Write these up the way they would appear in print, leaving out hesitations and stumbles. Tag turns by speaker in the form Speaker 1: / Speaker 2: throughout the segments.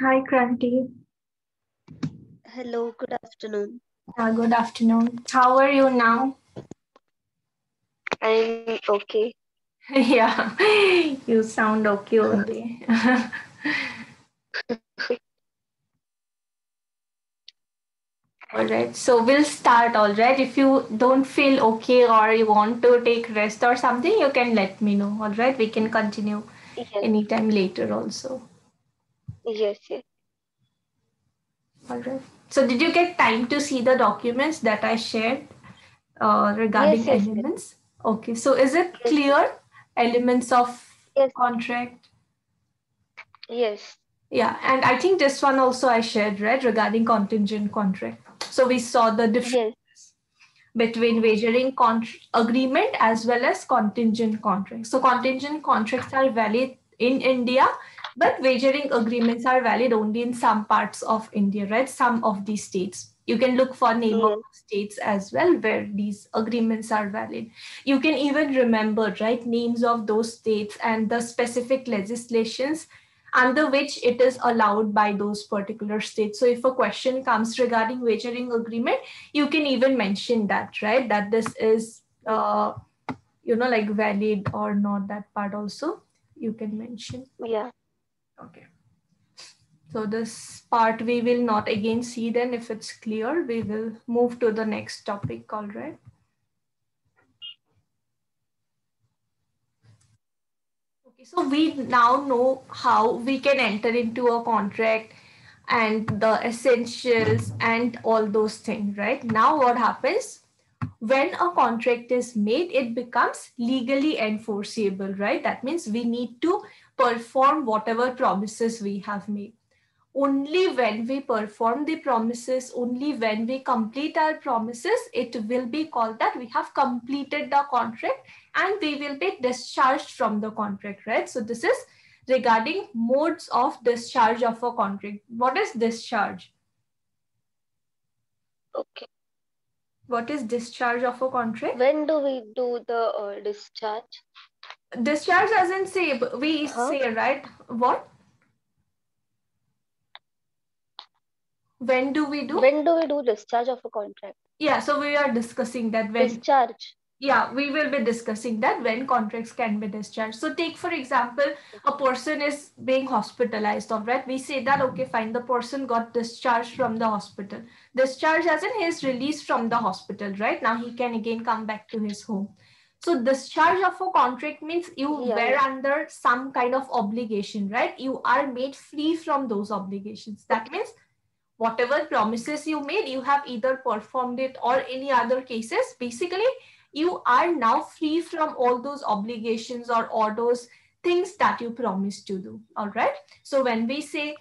Speaker 1: Hi, Kranti.
Speaker 2: Hello, good afternoon.
Speaker 1: Good afternoon. How are you now?
Speaker 2: I'm okay.
Speaker 1: Yeah, you sound okay only. All right, so we'll start. All right, if you don't feel okay or you want to take rest or something, you can let me know. All right, we can continue
Speaker 2: Yes,
Speaker 1: anytime later also.
Speaker 2: yes.
Speaker 1: All right. So, did you get time to see the documents that I shared regarding
Speaker 2: Yes.
Speaker 1: elements? Okay, so is it
Speaker 2: Yes, yes.
Speaker 1: clear? Elements of
Speaker 2: Yes,
Speaker 1: contract.
Speaker 2: yes.
Speaker 1: Yeah, and I think this one also I shared, right, regarding contingent contract. So we saw the difference
Speaker 2: Yes.
Speaker 1: between wagering agreement as well as contingent contracts. So contingent contracts are valid in India, but wagering agreements are valid only in some parts of India, right? Some of these states. You can look for name of
Speaker 2: Yes.
Speaker 1: states as well where these agreements are valid. You can even remember, right, names of those states and the specific legislations under which it is allowed by those particular states. So if a question comes regarding wagering agreement, you can even mention that, right, that this is like valid or not. That part also you can mention.
Speaker 2: Yeah.
Speaker 1: Okay, so this part we will not again see. Then if it's clear, we will move to the next topic. All right. Okay, so we now know how we can enter into a contract and the essentials and all those things, right? Now what happens when a contract is made, it becomes legally enforceable, right? That means we need to perform whatever promises we have made. Only when we perform the promises, only when we complete our promises, it will be called that we have completed the contract and we will be discharged from the contract, right? So this is regarding modes of discharge of a contract. What is discharge?
Speaker 2: Okay.
Speaker 1: What is discharge of a contract?
Speaker 2: When do we do the discharge?
Speaker 1: Discharge doesn't say, we
Speaker 2: Huh?
Speaker 1: say, right? What? When do we do?
Speaker 2: When do we do discharge of a contract?
Speaker 1: Yeah, so we are discussing that when,
Speaker 2: Discharge.
Speaker 1: yeah, we will be discussing that when contracts can be discharged. So take for example, a
Speaker 2: Okay.
Speaker 1: person is being hospitalized, all right? We say that, okay, fine, the person got discharged from the hospital. Discharge as in he is released from the hospital, right? Now he can again come back to his home. So discharge of a contract means you were
Speaker 2: Yeah.
Speaker 1: under some kind of obligation, right? You are made free from those obligations. That
Speaker 2: Okay.
Speaker 1: means whatever promises you made, you have either performed it or any other cases. Basically, you are now free from all those obligations or all those things that you promised to do. All right. So when we say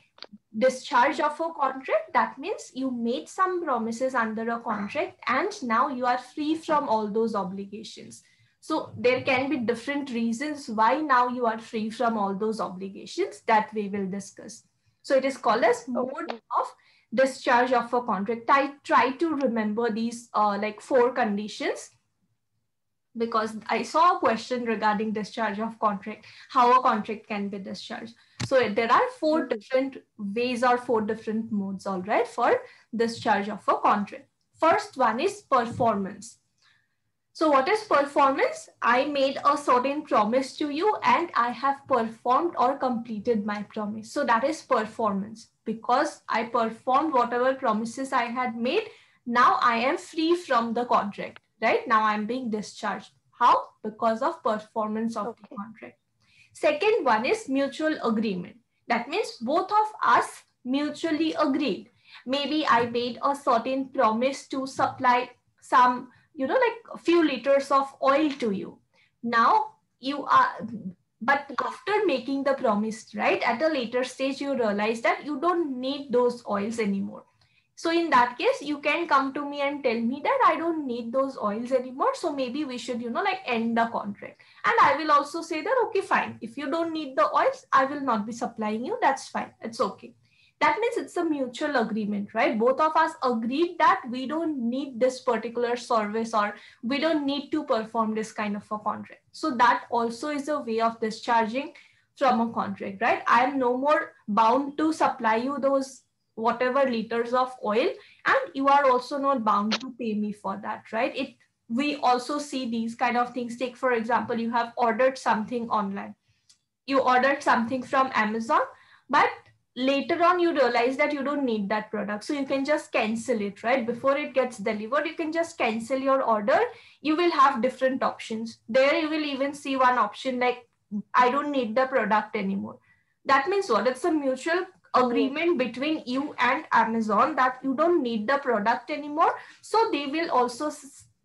Speaker 1: discharge of a contract, that means you made some promises under a contract and now you are free from all those obligations. So there can be different reasons why now you are free from all those obligations that we will discuss. So it is called as mode
Speaker 2: Okay.
Speaker 1: of discharge of a contract. I try to remember these like 4 conditions because I saw a question regarding discharge of contract, how a contract can be discharged. So there are 4 different ways or 4 different modes, all right, for discharge of a contract. First one is performance. So what is performance? I made a certain promise to you and I have performed or completed my promise. So that is performance. Because I performed whatever promises I had made, now I am free from the contract, right? Now I'm being discharged. How? Because of performance of the
Speaker 2: Okay.
Speaker 1: contract. Second one is mutual agreement. That means both of us mutually agreed. Maybe I made a certain promise to supply some, like a few liters of oil to you. Now you are, but
Speaker 2: Yeah.
Speaker 1: after making the promise, right, at a later stage, you realize that you don't need those oils anymore. So in that case, you can come to me and tell me that I don't need those oils anymore. So maybe we should, like end the contract. And I will also say that, okay, fine. If you don't need the oils, I will not be supplying you. That's fine. It's okay. That means it's a mutual agreement, right? Both of us agreed that we don't need this particular service or we don't need to perform this kind of a contract. So that also is a way of discharging from a contract, right? I am no more bound to supply you those whatever liters of oil, and you are also not bound to pay me for that, right? We also see these kind of things. Take for example, you have ordered something online, you ordered something from Amazon, but later on you realize that you don't need that product, so you can just cancel it, right? Before it gets delivered, you can just cancel your order. You will have different options there. You will even see one option like, I don't need the product anymore. That means what? It's a mutual
Speaker 2: Yes.
Speaker 1: agreement between you and Amazon that you don't need the product anymore. So they will also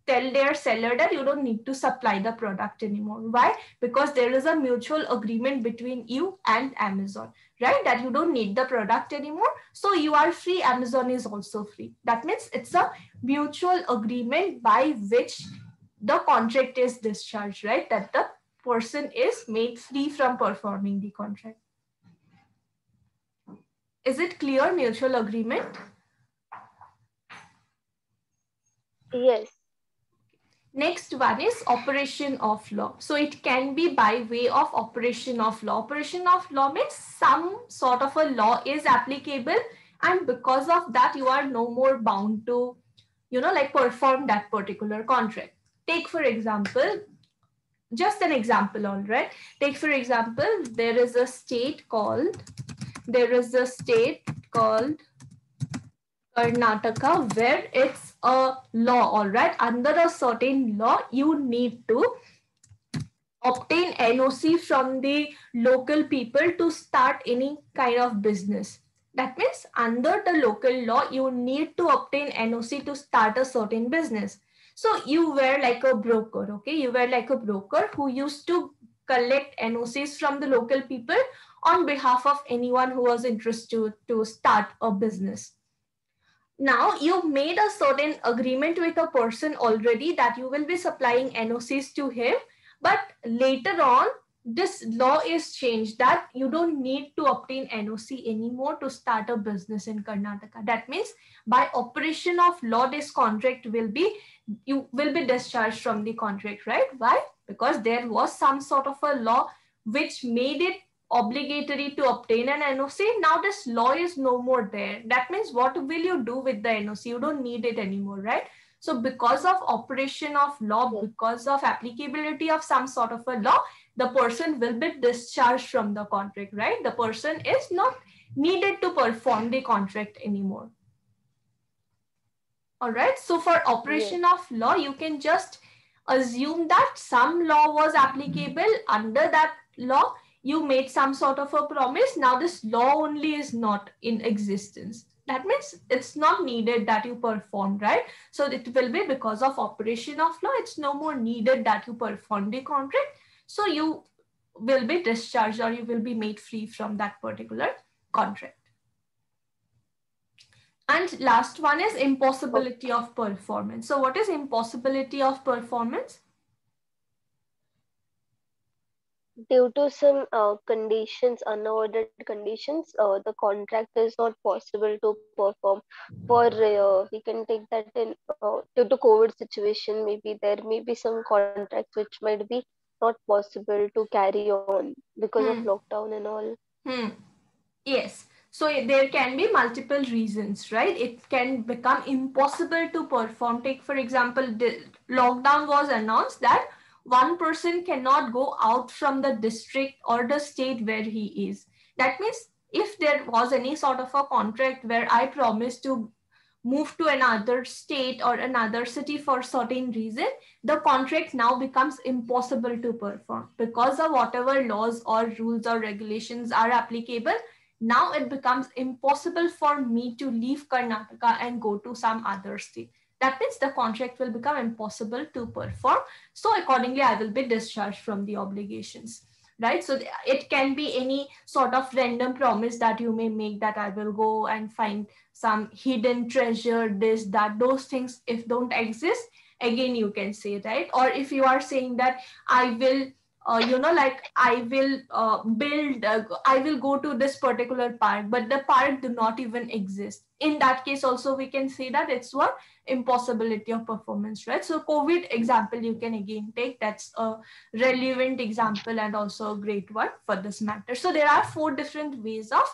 Speaker 1: tell their seller that you don't need to supply the product anymore. Why? Because there is a mutual agreement between you and Amazon, right? That you don't need the product anymore. So you are free. Amazon is also free. That means it's a mutual agreement by which the contract is discharged, right? That the person is made free from performing the contract. Is it clear, mutual agreement?
Speaker 2: Yes.
Speaker 1: Next one is operation of law. So it can be by way of operation of law. Operation of law means some sort of a law is applicable, and because of that you are no more bound to, like perform that particular contract. Take for example, just an example, all right? Take for example, there is a state called Karnataka, where it's a law, all right? Under a certain law, you need to obtain NOC from the local people to start any kind of business. That means under the local law, you need to obtain NOC to start a certain business. So you were like a broker, okay? You were like a broker who used to collect NOCs from the local people on behalf of anyone who was interested to start a business. Now you made a certain agreement with a person already that you will be supplying NOCs to him, but later on this law is changed that you don't need to obtain NOC anymore to start a business in Karnataka. That means by operation of law, this contract you will be discharged from the contract, right? Why? Because there was some sort of a law which made it obligatory to obtain an NOC. Now this law is no more there. That means what will you do with the NOC? You don't need it anymore, right? So because of operation of law,
Speaker 2: Yes.
Speaker 1: because of applicability of some sort of a law, the person will be discharged from the contract, right? The person is not needed to perform the contract anymore. All right. So for
Speaker 2: Yes.
Speaker 1: operation of law, you can just assume that some law was applicable. Under that law, you made some sort of a promise. Now this law only is not in existence. That means it's not needed that you perform, right? So it will be because of operation of law, it's no more needed that you perform the contract. So you will be discharged or you will be made free from that particular contract. And last one is impossibility of performance. So what is impossibility of performance?
Speaker 2: Due to some conditions, unavoided conditions, the contract is not possible to perform. For we can take that in due to COVID situation, maybe there may be some contracts which might be not possible to carry on because of lockdown and all.
Speaker 1: Yes. So there can be multiple reasons, right? It can become impossible to perform. Take, for example, the lockdown was announced that one person cannot go out from the district or the state where he is. That means if there was any sort of a contract where I promised to move to another state or another city for certain reason, the contract now becomes impossible to perform because of whatever laws or rules or regulations are applicable. Now it becomes impossible for me to leave Karnataka and go to some other state. That means the contract will become impossible to perform. So accordingly, I will be discharged from the obligations, right? So it can be any sort of random promise that you may make that I will go and find some hidden treasure, this, that, those things, if don't exist, again, you can say, right? Or if you are saying that I will like I will I will go to this particular park, but the park do not even exist. In that case also we can say that it's what impossibility of performance, right? So COVID example you can again take, that's a relevant example and also a great one for this matter. So there are 4 different ways of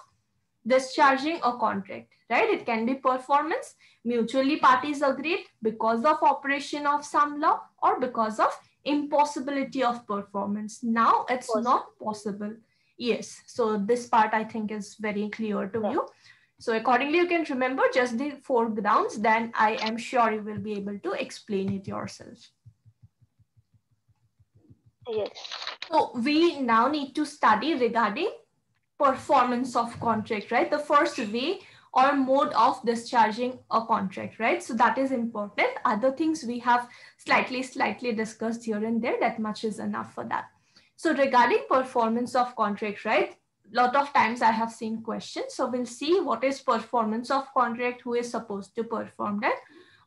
Speaker 1: discharging a contract, right? It can be performance, mutually parties agreed, because of operation of some law, or because of impossibility of performance. Now it's not possible. Yes, so this part I think is very clear to you. So accordingly you can remember just the 4 grounds, then I am sure you will be able to explain it yourself.
Speaker 2: Yes.
Speaker 1: So we now need to study regarding performance of contract, right? The first way or mode of discharging a contract, right? So that is important. Other things we have slightly discussed here and there, that much is enough for that. So regarding performance of contract, right? Lot of times I have seen questions. So we'll see what is performance of contract, who is supposed to perform that,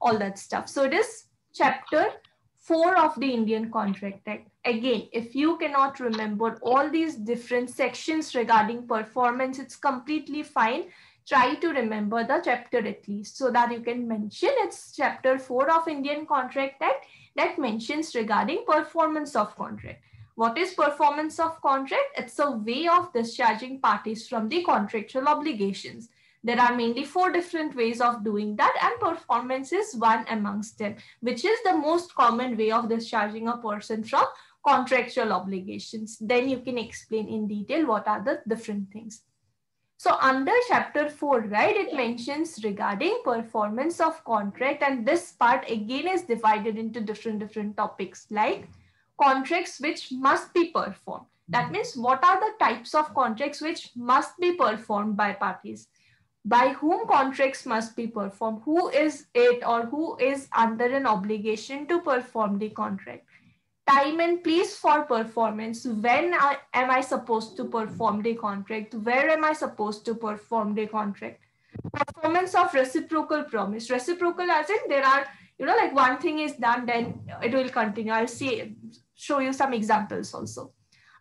Speaker 1: all that stuff. So it is chapter 4 of the Indian Contract Act. Again, if you cannot remember all these different sections regarding performance, it's completely fine. Try to remember the chapter at least, so that you can mention it's chapter 4 of Indian Contract Act that mentions regarding performance of contract. What is performance of contract? It's a way of discharging parties from the contractual obligations. There are mainly 4 different ways of doing that, and performance is one amongst them, which is the most common way of discharging a person from contractual obligations. Then you can explain in detail what are the different things. So under chapter 4, right, it mentions regarding performance of contract, and this part again is divided into different topics, like contracts which must be performed. That means what are the types of contracts which must be performed by parties? By whom contracts must be performed, who is it or who is under an obligation to perform the contract, time and place for performance, when am I supposed to perform the contract, where am I supposed to perform the contract, performance of reciprocal promise. Reciprocal as in there are, like one thing is done, then it will continue. I'll show you some examples also.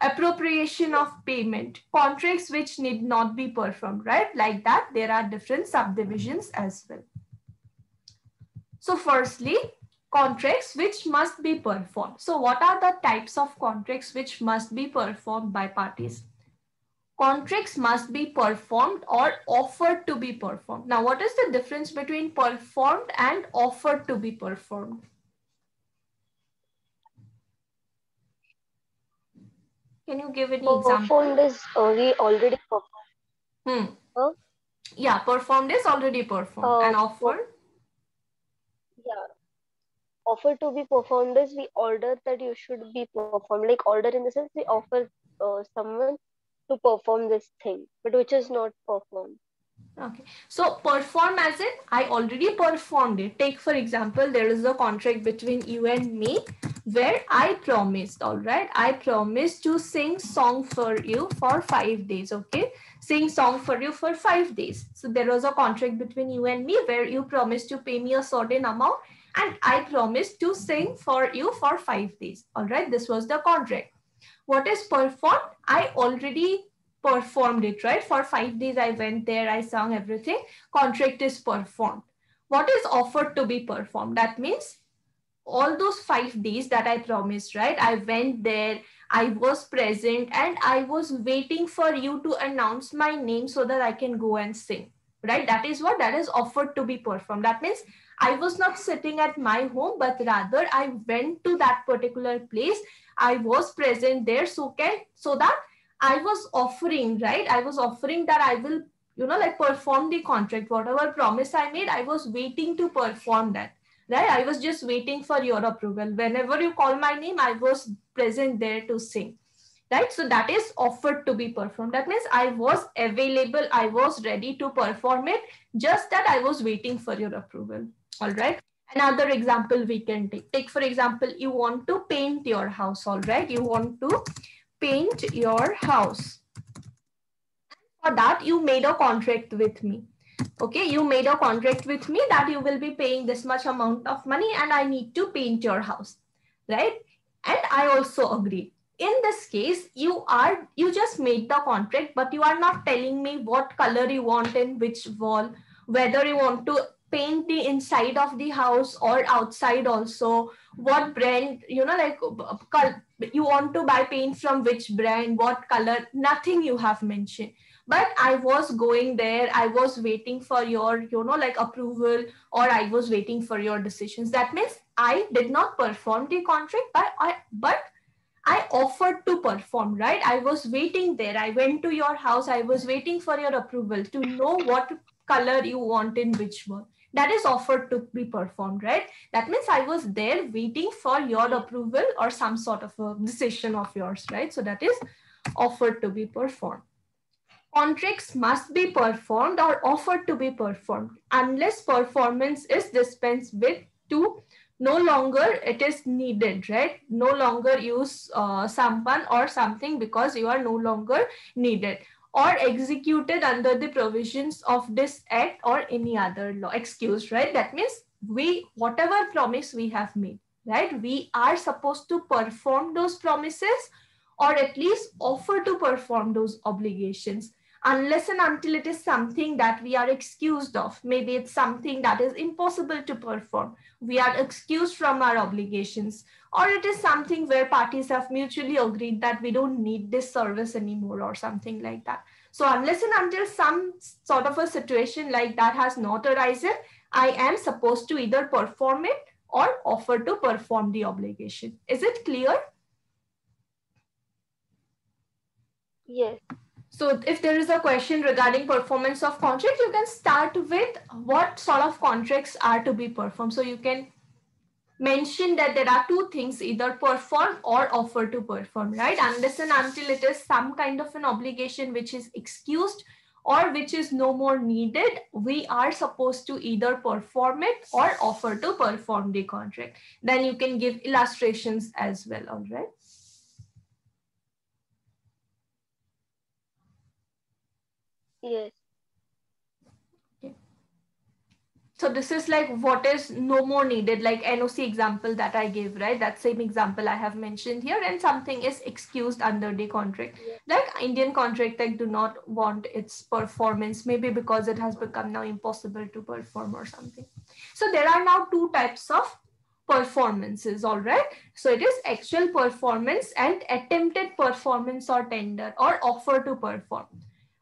Speaker 1: Appropriation of payment, contracts which need not be performed, right? Like that, there are different subdivisions as well. So firstly, contracts which must be performed. So what are the types of contracts which must be performed by parties? Contracts must be performed or offered to be performed. Now, what is the difference between performed and offered to be performed? Can you give any example?
Speaker 2: Performed is we already performed.
Speaker 1: Yeah, performed is already performed. And offered?
Speaker 2: Yeah. Offer to be performed is we order that you should be performed. Like order in the sense we offer someone to perform this thing, but which is not performed.
Speaker 1: Okay, so perform as in I already performed it. Take for example, there is a contract between you and me where I promised, all right, I promised to sing song for you for 5 days. Okay, sing song for you for 5 days. So there was a contract between you and me where you promised to pay me a certain amount and I promised to sing for you for 5 days. All right, this was the contract. What is performed? I already performed it, right? For 5 days, I went there, I sang everything. Contract is performed. What is offered to be performed? That means all those 5 days that I promised, right? I went there, I was present, and I was waiting for you to announce my name so that I can go and sing, right? That is what? That is offered to be performed. That means I was not sitting at my home, but rather I went to that particular place. I was present there so that I was offering, right? I was offering that I will, like perform the contract. Whatever promise I made, I was waiting to perform that, right? I was just waiting for your approval. Whenever you call my name, I was present there to sing, right? So that is offered to be performed. That means I was available, I was ready to perform it, just that I was waiting for your approval, all right? Another example we can take. Take for example, you want to paint your house, all right? You want to paint your house. For that, you made a contract with me. Okay, you made a contract with me that you will be paying this much amount of money and I need to paint your house, right? And I also agreed. in this case, you just made the contract, but you are not telling me what color you want in which wall, whether you want to paint the inside of the house or outside also, what brand, like you want to buy paint from which brand, what color, nothing you have mentioned. But I was going there, I was waiting for your, like approval, or I was waiting for your decisions. That means I did not perform the contract, but I offered to perform, right? I was waiting there. I went to your house. I was waiting for your approval to know what color you want in which one. That is offered to be performed, right? That means I was there waiting for your approval or some sort of a decision of yours, right? So that is offered to be performed. Contracts must be performed or offered to be performed unless performance is dispensed with to no longer it is needed, right? No longer use someone or something because you are no longer needed, or executed under the provisions of this act or any other law. Excuse, right? That means whatever promise we have made, right? We are supposed to perform those promises or at least offer to perform those obligations, unless and until it is something that we are excused of. Maybe it's something that is impossible to perform. We are excused from our obligations, or it is something where parties have mutually agreed that we don't need this service anymore or something like that. So unless and until some sort of a situation like that has not arisen, I am supposed to either perform it or offer to perform the obligation. Is it clear?
Speaker 2: Yes.
Speaker 1: So if there is a question regarding performance of contract, you can start with what sort of contracts are to be performed. So you can mention that there are two things, either perform or offer to perform, right? Unless and until it is some kind of an obligation which is excused or which is no more needed, we are supposed to either perform it or offer to perform the contract. Then you can give illustrations as well, all right?
Speaker 2: Yes.
Speaker 1: Okay. So this is like what is no more needed, like NOC example that I gave, right? That same example I have mentioned here, and something is excused under the contract.
Speaker 2: Yes.
Speaker 1: Like Indian Contract Act do not want its performance, maybe because it has become now impossible to perform or something. So there are now two types of performances, all right? So it is actual performance and attempted performance or tender or offer to perform.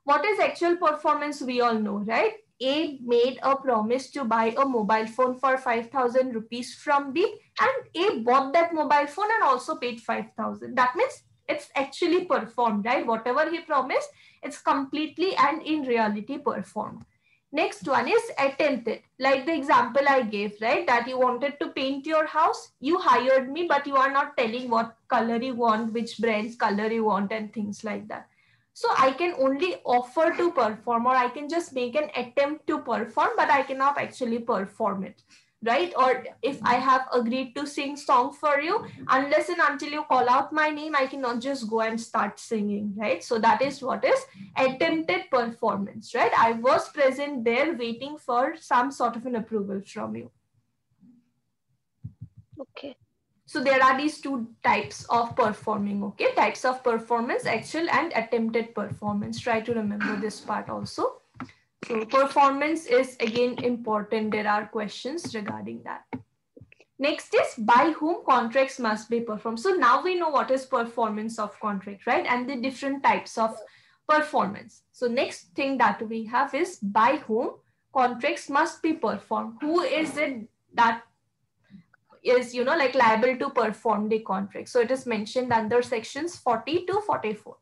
Speaker 1: What is actual performance? We all know, right? A made a promise to buy a mobile phone for 5,000 rupees from B, and A bought that mobile phone and also paid 5,000. That means it's actually performed, right? Whatever he promised, it's completely and in reality performed. Next one is attempted. Like the example I gave, right? That you wanted to paint your house. You hired me, but you are not telling what color you want, which brand's color you want, and things like that. So I can only offer to perform, or I can just make an attempt to perform, but I cannot actually perform it, right? Or if I have agreed to sing song for you, unless and until you call out my name, I cannot just go and start singing, right? So that is what is attempted performance, right? I was present there waiting for some sort of an approval from you.
Speaker 2: Okay.
Speaker 1: So there are these two types of performing, okay? Types of performance, actual and attempted performance. Try to remember this part also. So performance is again important. There are questions regarding that. Next is by whom contracts must be performed. So now we know what is performance of contract, right? And the different types of performance. So next thing that we have is by whom contracts must be performed. Who is it that is, like liable to perform the contract? So it is mentioned under sections 40 to 44.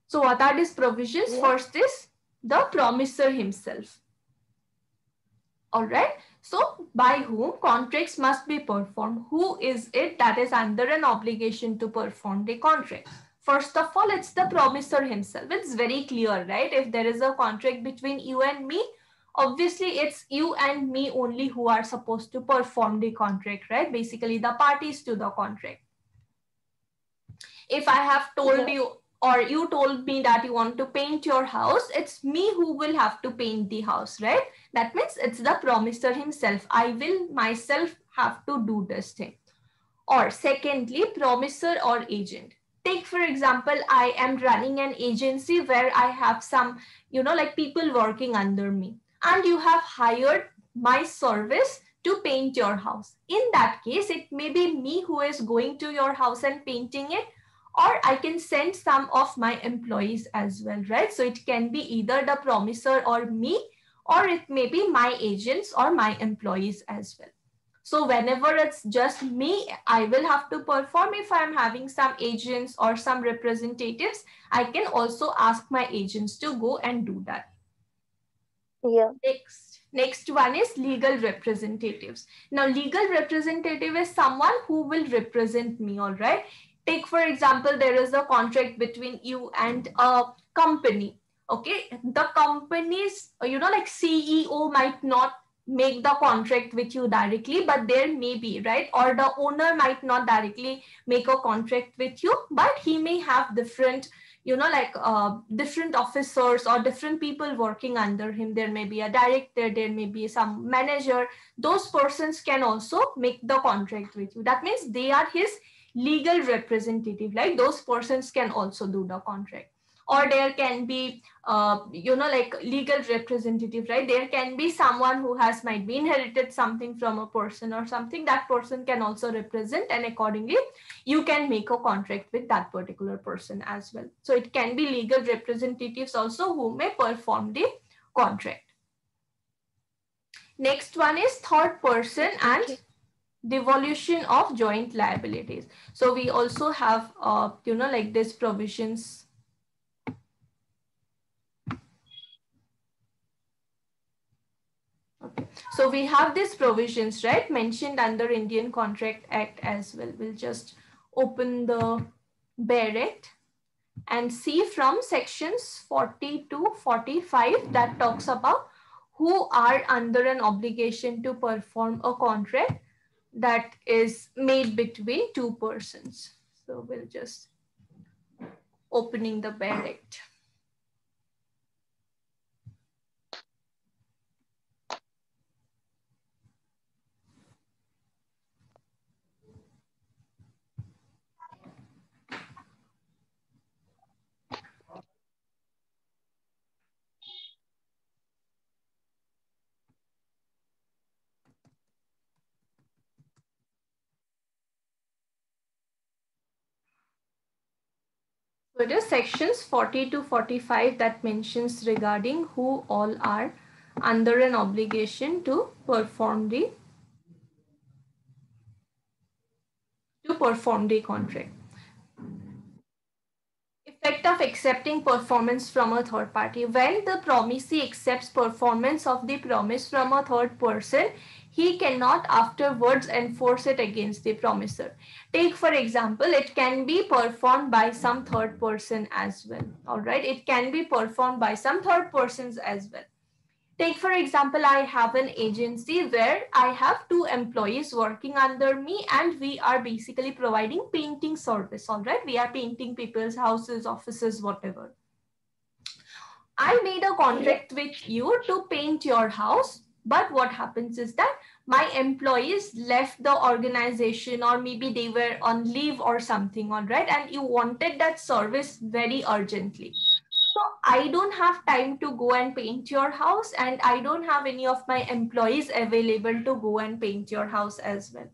Speaker 1: So what are these provisions?
Speaker 2: Yeah.
Speaker 1: First is the promisor himself. All right. So by whom contracts must be performed? Who is it that is under an obligation to perform the contract? First of all, it's the promisor himself. It's very clear, right? If there is a contract between you and me, obviously it's you and me only who are supposed to perform the contract, right? Basically the parties to the contract. If I have told you, or you told me that you want to paint your house, it's me who will have to paint the house, right? That means it's the promisor himself. I will myself have to do this thing. Or secondly, promisor or agent. Take for example, I am running an agency where I have some, like people working under me, and you have hired my service to paint your house. In that case, it may be me who is going to your house and painting it, or I can send some of my employees as well, right? So it can be either the promisor or me, or it may be my agents or my employees as well. So whenever it's just me, I will have to perform. If I'm having some agents or some representatives, I can also ask my agents to go and do that.
Speaker 2: Yeah.
Speaker 1: Next one is legal representatives. Now, legal representative is someone who will represent me, all right? Take, for example, there is a contract between you and a company. Okay, the company's, like CEO might not make the contract with you directly, but there may be, right? Or the owner might not directly make a contract with you, but he may have different, different officers or different people working under him. There may be a director, there may be some manager. Those persons can also make the contract with you. That means they are his legal representative, like those persons can also do the contract. Or there can be like legal representative, right? There can be someone who has might be inherited something from a person or something. That person can also represent, and accordingly you can make a contract with that particular person as well. So it can be legal representatives also who may perform the contract. Next one is third person and devolution of joint liabilities. So we also have like these provisions. Okay, so we have these provisions, right, mentioned under Indian Contract Act as well. We'll just open the Bare Act and see from sections 40 to 45 that talks about who are under an obligation to perform a contract that is made between two persons. So we'll just opening the Bare Act. So it is sections 40 to 45 that mentions regarding who all are under an obligation to perform the contract. Effect of accepting performance from a third party. When the promisee accepts performance of the promise from a third person, he cannot afterwards enforce it against the promiser. Take for example, it can be performed by some third person as well. All right, it can be performed by some third persons as well. Take for example, I have an agency where I have two employees working under me, and we are basically providing painting service. All right, we are painting people's houses, offices, whatever. I made a contract with you to paint your house, but what happens is that my employees left the organization, or maybe they were on leave or something, all right, and you wanted that service very urgently. So I don't have time to go and paint your house, and I don't have any of my employees available to go and paint your house as well.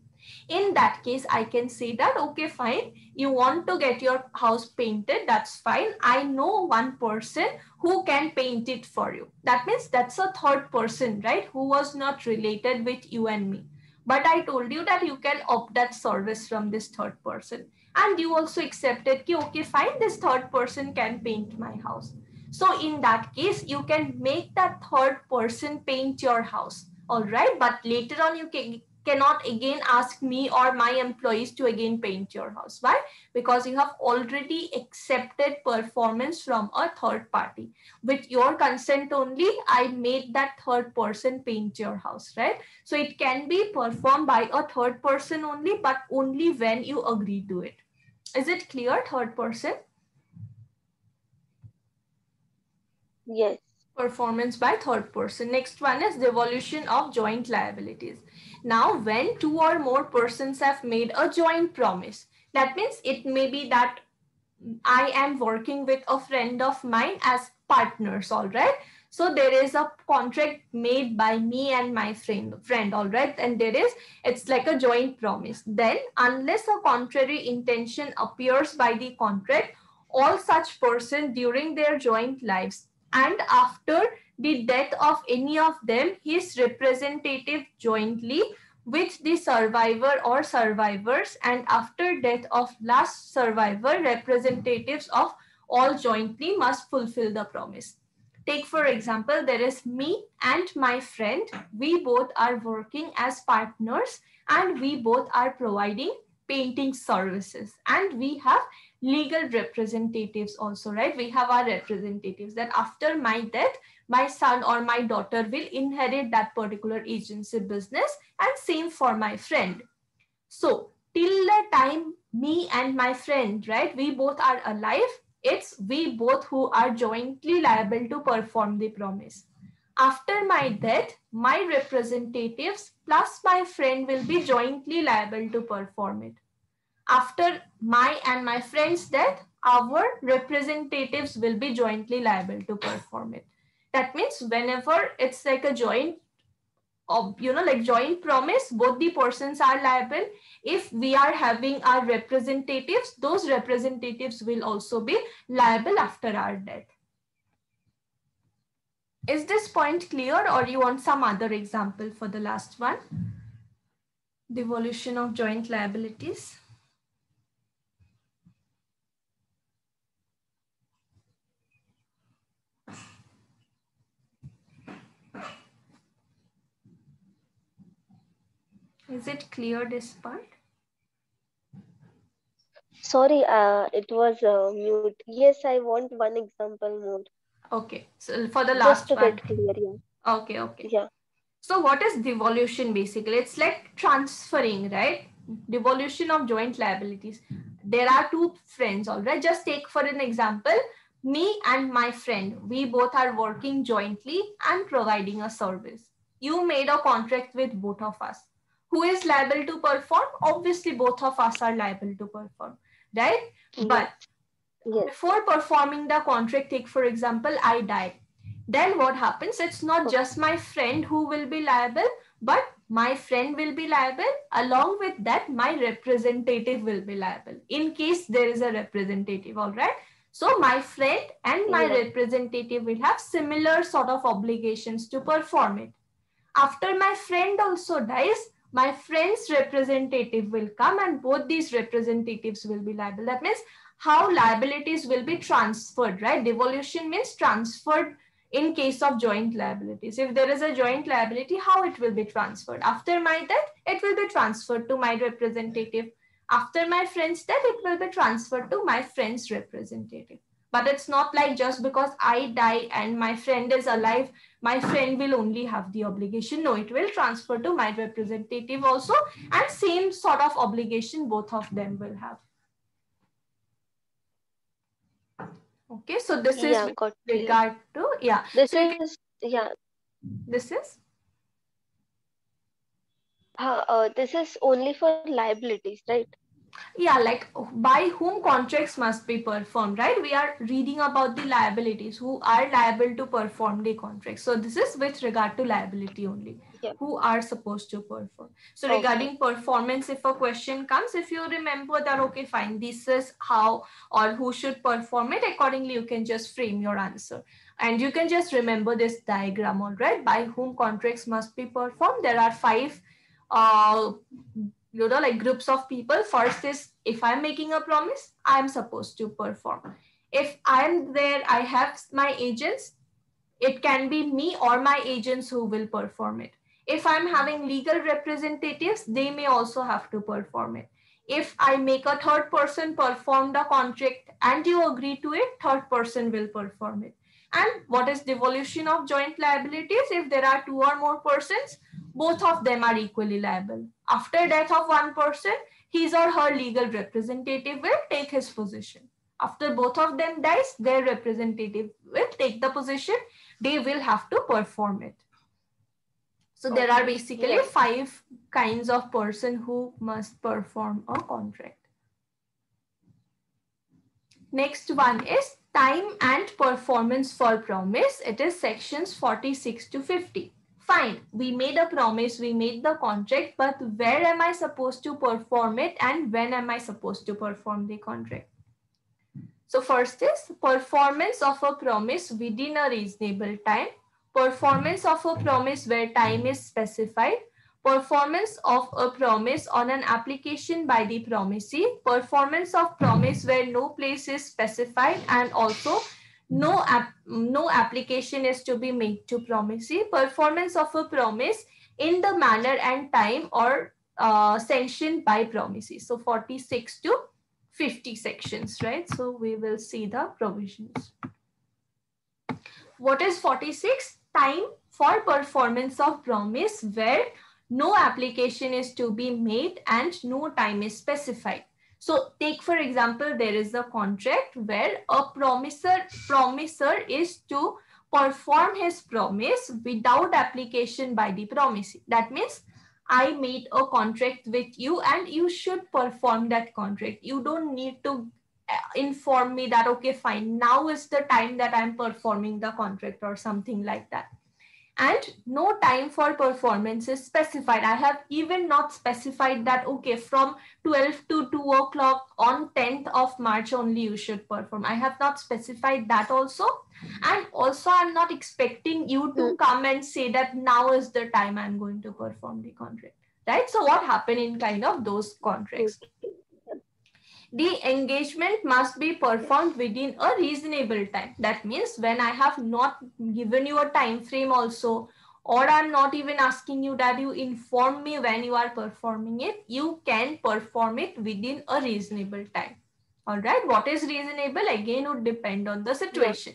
Speaker 1: In that case, I can say that, okay, fine, you want to get your house painted, that's fine. I know one person who can paint it for you. That means that's a third person, right, who was not related with you and me. But I told you that you can opt that service from this third person. And you also accepted, okay, fine, this third person can paint my house. So in that case, you can make that third person paint your house. All right. But later on, you cannot again ask me or my employees to again paint your house. Why? Because you have already accepted performance from a third party. With your consent only, I made that third person paint your house, right? So it can be performed by a third person only, but only when you agree to it. Is it clear, third person?
Speaker 2: Yes.
Speaker 1: Performance by third person. Next one is devolution of joint liabilities. Now, when two or more persons have made a joint promise, that means it may be that I am working with a friend of mine as partners, all right? So there is a contract made by me and my friend, all right? And it's like a joint promise. Then, unless a contrary intention appears by the contract, all such person during their joint lives and after the death of any of them, his representative jointly with the survivor or survivors, and after death of last survivor, representatives of all jointly must fulfill the promise. Take for example, there is me and my friend. We both are working as partners and we both are providing painting services, and we have legal representatives also, right? We have our representatives that after my death, my son or my daughter will inherit that particular agency business, and same for my friend. So till the time me and my friend, right, we both are alive, it's we both who are jointly liable to perform the promise. After my death, my representatives plus my friend will be jointly liable to perform it. After my and my friend's death, our representatives will be jointly liable to perform it. That means whenever it's like a joint like joint promise, both the persons are liable. If we are having our representatives, those representatives will also be liable after our death. Is this point clear, or you want some other example for the last one? Devolution of joint liabilities. Is it clear, this part?
Speaker 2: Sorry, it was mute. Yes, I want one example more.
Speaker 1: Okay, so for the
Speaker 2: Just
Speaker 1: last
Speaker 2: to
Speaker 1: one.
Speaker 2: get clear, yeah.
Speaker 1: Okay.
Speaker 2: Yeah.
Speaker 1: So what is devolution basically? It's like transferring, right? Devolution of joint liabilities. There are two friends, all right? Just take for an example, me and my friend. We both are working jointly and providing a service. You made a contract with both of us. Who is liable to perform? Obviously, both of us are liable to perform, right? But
Speaker 2: Yes.
Speaker 1: before performing the contract, take for example, I die. Then what happens? It's not just my friend who will be liable, but my friend will be liable. Along with that, my representative will be liable in case there is a representative, all right? So my friend and my representative will have similar sort of obligations to perform it. After my friend also dies, my friend's representative will come and both these representatives will be liable. That means how liabilities will be transferred, right? Devolution means transferred in case of joint liabilities. If there is a joint liability, how it will be transferred? After my death, it will be transferred to my representative. After my friend's death, it will be transferred to my friend's representative. But it's not like just because I die and my friend is alive, my friend will only have the obligation. No, it will transfer to my representative also, and same sort of obligation both of them will have. Okay, so this is with regard to,
Speaker 2: This
Speaker 1: so
Speaker 2: is,
Speaker 1: this is?
Speaker 2: This is only for liabilities, right?
Speaker 1: Yeah, like by whom contracts must be performed, right? We are reading about the liabilities, who are liable to perform the contract. So this is with regard to liability only, who are supposed to perform. So regarding performance, if a question comes, if you remember that, okay, fine, this is how or who should perform it, accordingly you can just frame your answer. And you can just remember this diagram, all right? By whom contracts must be performed. There are 5 like groups of people. First is, if I'm making a promise, I'm supposed to perform. If I'm there, I have my agents, it can be me or my agents who will perform it. If I'm having legal representatives, they may also have to perform it. If I make a third person perform the contract and you agree to it, third person will perform it. And what is devolution of joint liabilities? If there are 2 or more persons, both of them are equally liable. After death of one person, his or her legal representative will take his position. After both of them dies, their representative will take the position. They will have to perform it. So there are basically
Speaker 2: Yes.
Speaker 1: 5 kinds of person who must perform a contract. Next one is time and performance for promise. It is sections 46 to 50. Fine, we made a promise, we made the contract, but where am I supposed to perform it and when am I supposed to perform the contract? So first is performance of a promise within a reasonable time, performance of a promise where time is specified, performance of a promise on an application by the promisee, performance of promise where no place is specified and also no application is to be made to promisee, performance of a promise in the manner and time or sanctioned by promisee. So 46 to 50 sections, right? So we will see the provisions. What is 46? Time for performance of promise where no application is to be made and no time is specified. So take for example, there is a contract where a promiser is to perform his promise without application by the promisee. That means I made a contract with you and you should perform that contract. You don't need to inform me that, okay, fine, now is the time that I'm performing the contract or something like that. And no time for performance is specified. I have even not specified that, okay, from 12 to 2 o'clock on 10th of March only you should perform. I have not specified that also. And also I'm not expecting you to come and say that now is the time I'm going to perform the contract, right? So what happened in kind of those contracts? The engagement must be performed within a reasonable time. That means when I have not given you a time frame also, or I'm not even asking you that you inform me when you are performing it, you can perform it within a reasonable time. All right. What is reasonable? Again, would depend on the situation.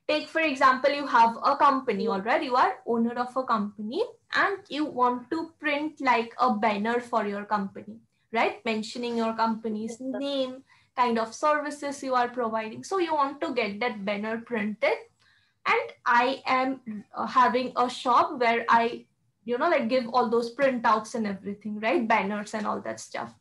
Speaker 1: Take for example, you have a company, all right? You are owner of a company and you want to print like a banner for your company, right? Mentioning your company's name, kind of services you are providing. So you want to get that banner printed. And I am having a shop where I, like give all those printouts and everything, right? Banners and all that stuff.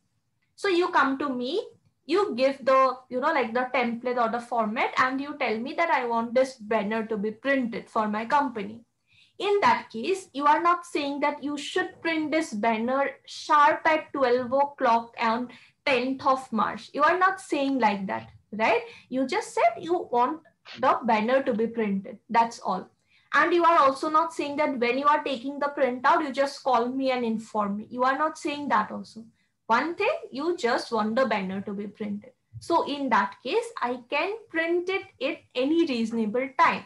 Speaker 1: So you come to me, you give the, like the template or the format and you tell me that I want this banner to be printed for my company. In that case, you are not saying that you should print this banner sharp at 12 o'clock on 10th of March. You are not saying like that, right? You just said you want the banner to be printed. That's all. And you are also not saying that when you are taking the printout, you just call me and inform me. You are not saying that also. One thing, you just want the banner to be printed. So in that case, I can print it at any reasonable time.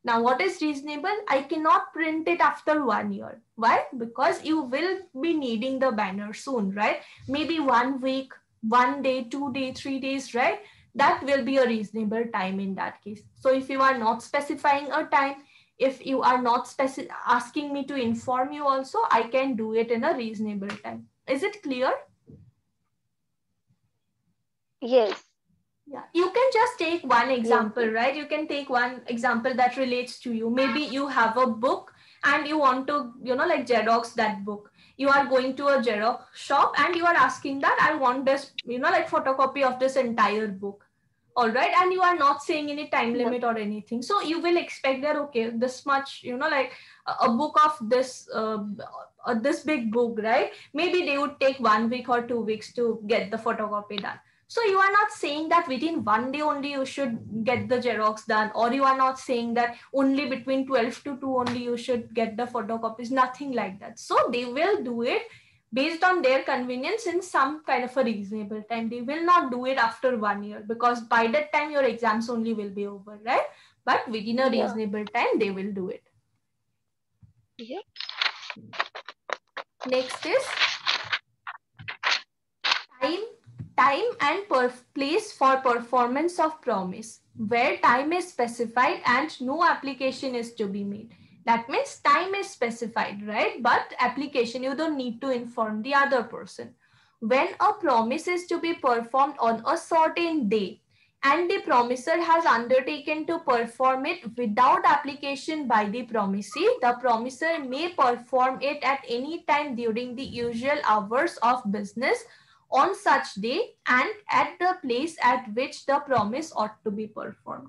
Speaker 1: Now, what is reasonable? I cannot print it after 1 year. Why? Because you will be needing the banner soon, right? Maybe 1 week, 1 day, 2 days, 3 days, right? That will be a reasonable time in that case. So if you are not specifying a time, if you are not asking me to inform you also, I can do it in a reasonable time. Is it clear?
Speaker 2: Yes.
Speaker 1: Yeah, you can just take one example, right? You can take one example that relates to you. Maybe you have a book and you want to, like Xerox that book. You are going to a Xerox shop and you are asking that I want this, like photocopy of this entire book. All right. And you are not saying any time limit or anything. So you will expect that, okay, this much, like a book of this, this big book, right? Maybe they would take 1 week or 2 weeks to get the photocopy done. So you are not saying that within 1 day only you should get the Xerox done, or you are not saying that only between 12 to 2 only you should get the photocopies, nothing like that. So they will do it based on their convenience in some kind of a reasonable time. They will not do it after 1 year because by that time your exams only will be over, right? But within a reasonable time, they will do it.
Speaker 2: Yeah.
Speaker 1: Next is time and place for performance of promise, where time is specified and no application is to be made. That means time is specified, right? But application, you don't need to inform the other person. When a promise is to be performed on a certain day and the promisor has undertaken to perform it without application by the promisee, the promisor may perform it at any time during the usual hours of business on such day and at the place at which the promise ought to be performed.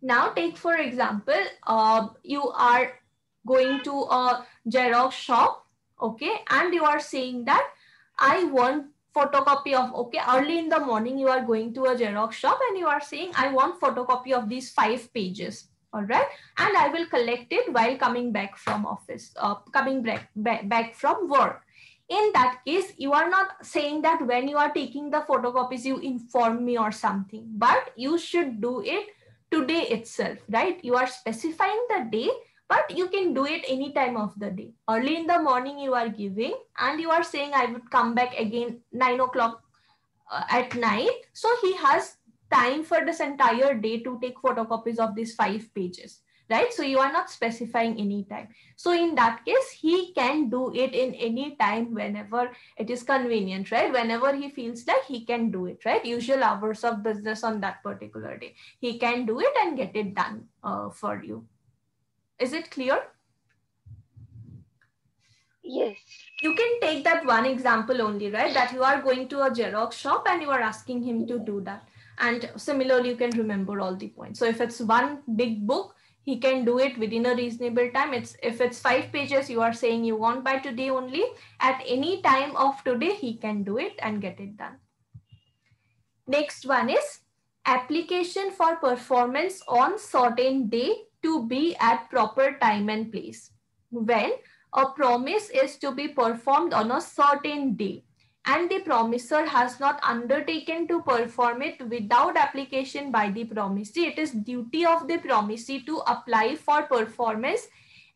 Speaker 1: Now take for example, you are going to a Xerox shop, okay, and you are saying that I want photocopy of, okay, early in the morning you are going to a Xerox shop and you are saying I want photocopy of these 5 pages, all right, and I will collect it while coming back from office, coming back from work. In that case, you are not saying that when you are taking the photocopies, you inform me or something, but you should do it today itself, right? You are specifying the day, but you can do it any time of the day. Early in the morning you are giving and you are saying I would come back again 9 o'clock at night. So he has time for this entire day to take photocopies of these 5 pages, right? So you are not specifying any time. So in that case, he can do it in any time whenever it is convenient, right? Whenever he feels like he can do it, right? Usual hours of business on that particular day. He can do it and get it done for you. Is it clear?
Speaker 2: Yes.
Speaker 1: You can take that one example only, right? That you are going to a Xerox shop and you are asking him to do that. And similarly, you can remember all the points. So if it's one big book, he can do it within a reasonable time. If it's 5 pages, you are saying you want by today only. At any time of today, he can do it and get it done. Next one is application for performance on certain day to be at proper time and place. When a promise is to be performed on a certain day and the promisor has not undertaken to perform it without application by the promisee, it is duty of the promisee to apply for performance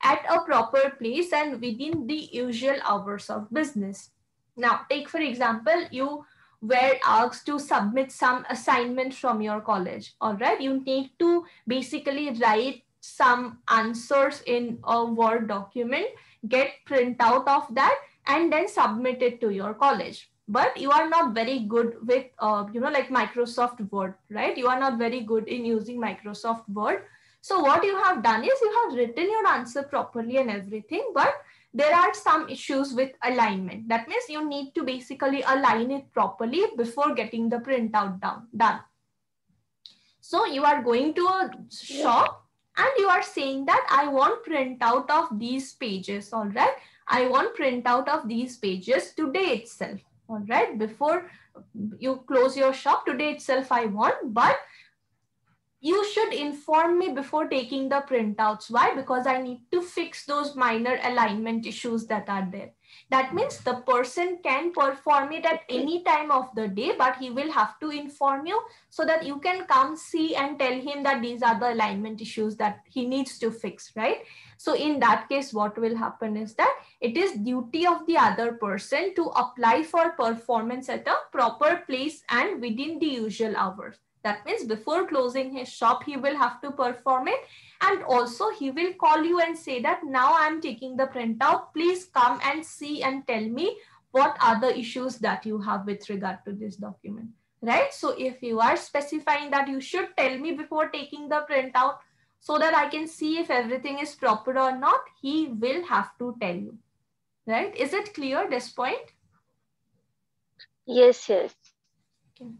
Speaker 1: at a proper place and within the usual hours of business. Now, take for example, you were asked to submit some assignment from your college, all right? You need to basically write some answers in a Word document, get printout of that, and then submit it to your college. But you are not very good with, like Microsoft Word, right? You are not very good in using Microsoft Word. So what you have done is you have written your answer properly and everything, but there are some issues with alignment. That means you need to basically align it properly before getting the printout done. So you are going to a shop and you are saying that I want printout of these pages, all right? I want printout of these pages today itself, all right? Before you close your shop, today itself I want, but you should inform me before taking the printouts. Why? Because I need to fix those minor alignment issues that are there. That means the person can perform it at any time of the day, but he will have to inform you so that you can come see and tell him that these are the alignment issues that he needs to fix, right? So in that case, what will happen is that it is duty of the other person to apply for performance at a proper place and within the usual hours. That means before closing his shop, he will have to perform it. And also he will call you and say that now I'm taking the printout. Please come and see and tell me what are the issues that you have with regard to this document, right? So if you are specifying that you should tell me before taking the printout so that I can see if everything is proper or not, he will have to tell you, right? Is it clear, this point?
Speaker 2: Yes, yes.
Speaker 1: Okay.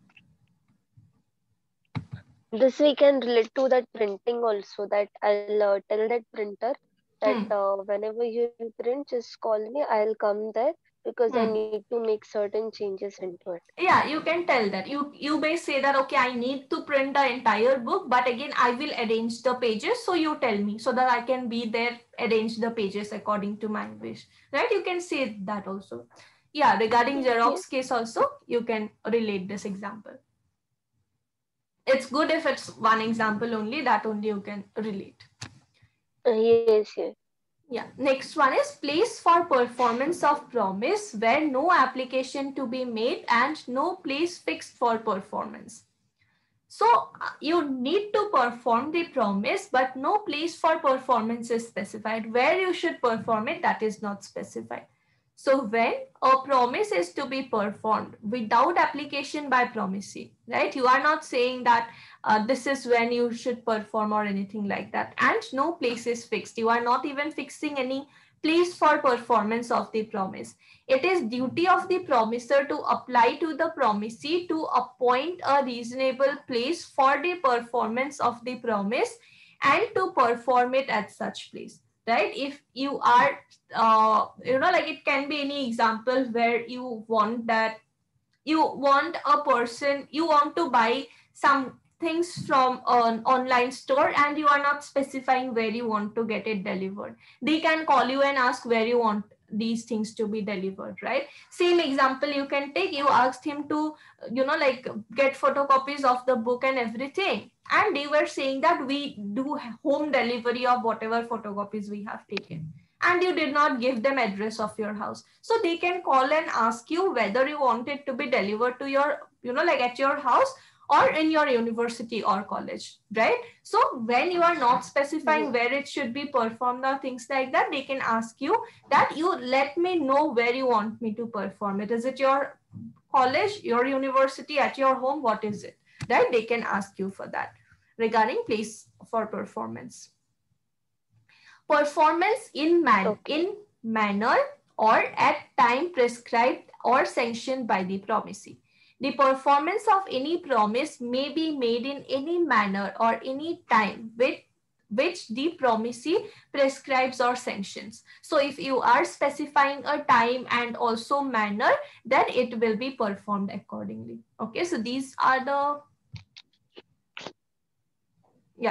Speaker 2: This we can relate to that printing also, that I'll tell that printer that whenever you print, just call me, I'll come there because I need to make certain changes into it.
Speaker 1: Yeah, you can tell that. You may say that, okay, I need to print the entire book, but again, I will arrange the pages. So you tell me so that I can be there, arrange the pages according to my wish, right? You can say that also. Yeah, regarding Xerox case also, you can relate this example. It's good if it's one example only, that only you can relate.
Speaker 2: Yes, yes.
Speaker 1: Yeah, next one is place for performance of promise where no application to be made and no place fixed for performance. So you need to perform the promise, but no place for performance is specified. Where you should perform it, that is not specified. So when a promise is to be performed without application by promisee, right? You are not saying that this is when you should perform or anything like that. And no place is fixed. You are not even fixing any place for performance of the promise. It is duty of the promiser to apply to the promisee to appoint a reasonable place for the performance of the promise and to perform it at such place, right? If you are like it can be any example where you want that you want a person, you want to buy some things from an online store and you are not specifying where you want to get it delivered. They can call you and ask where you want these things to be delivered, right? Same example you can take. You asked him to like get photocopies of the book and everything, and they were saying that we do home delivery of whatever photocopies we have taken, and you did not give them address of your house. So they can call and ask you whether you want it to be delivered to your like at your house or in your university or college, right? So when you are not specifying where it should be performed or things like that, they can ask you that you let me know where you want me to perform it. Is it your college, your university, at your home? What is it, right? They can ask you for that regarding place for performance. Performance in manner or at time prescribed or sanctioned by the promisee. The performance of any promise may be made in any manner or any time which the promisee prescribes or sanctions. So if you are specifying a time and also manner, then it will be performed accordingly. Okay, so these are the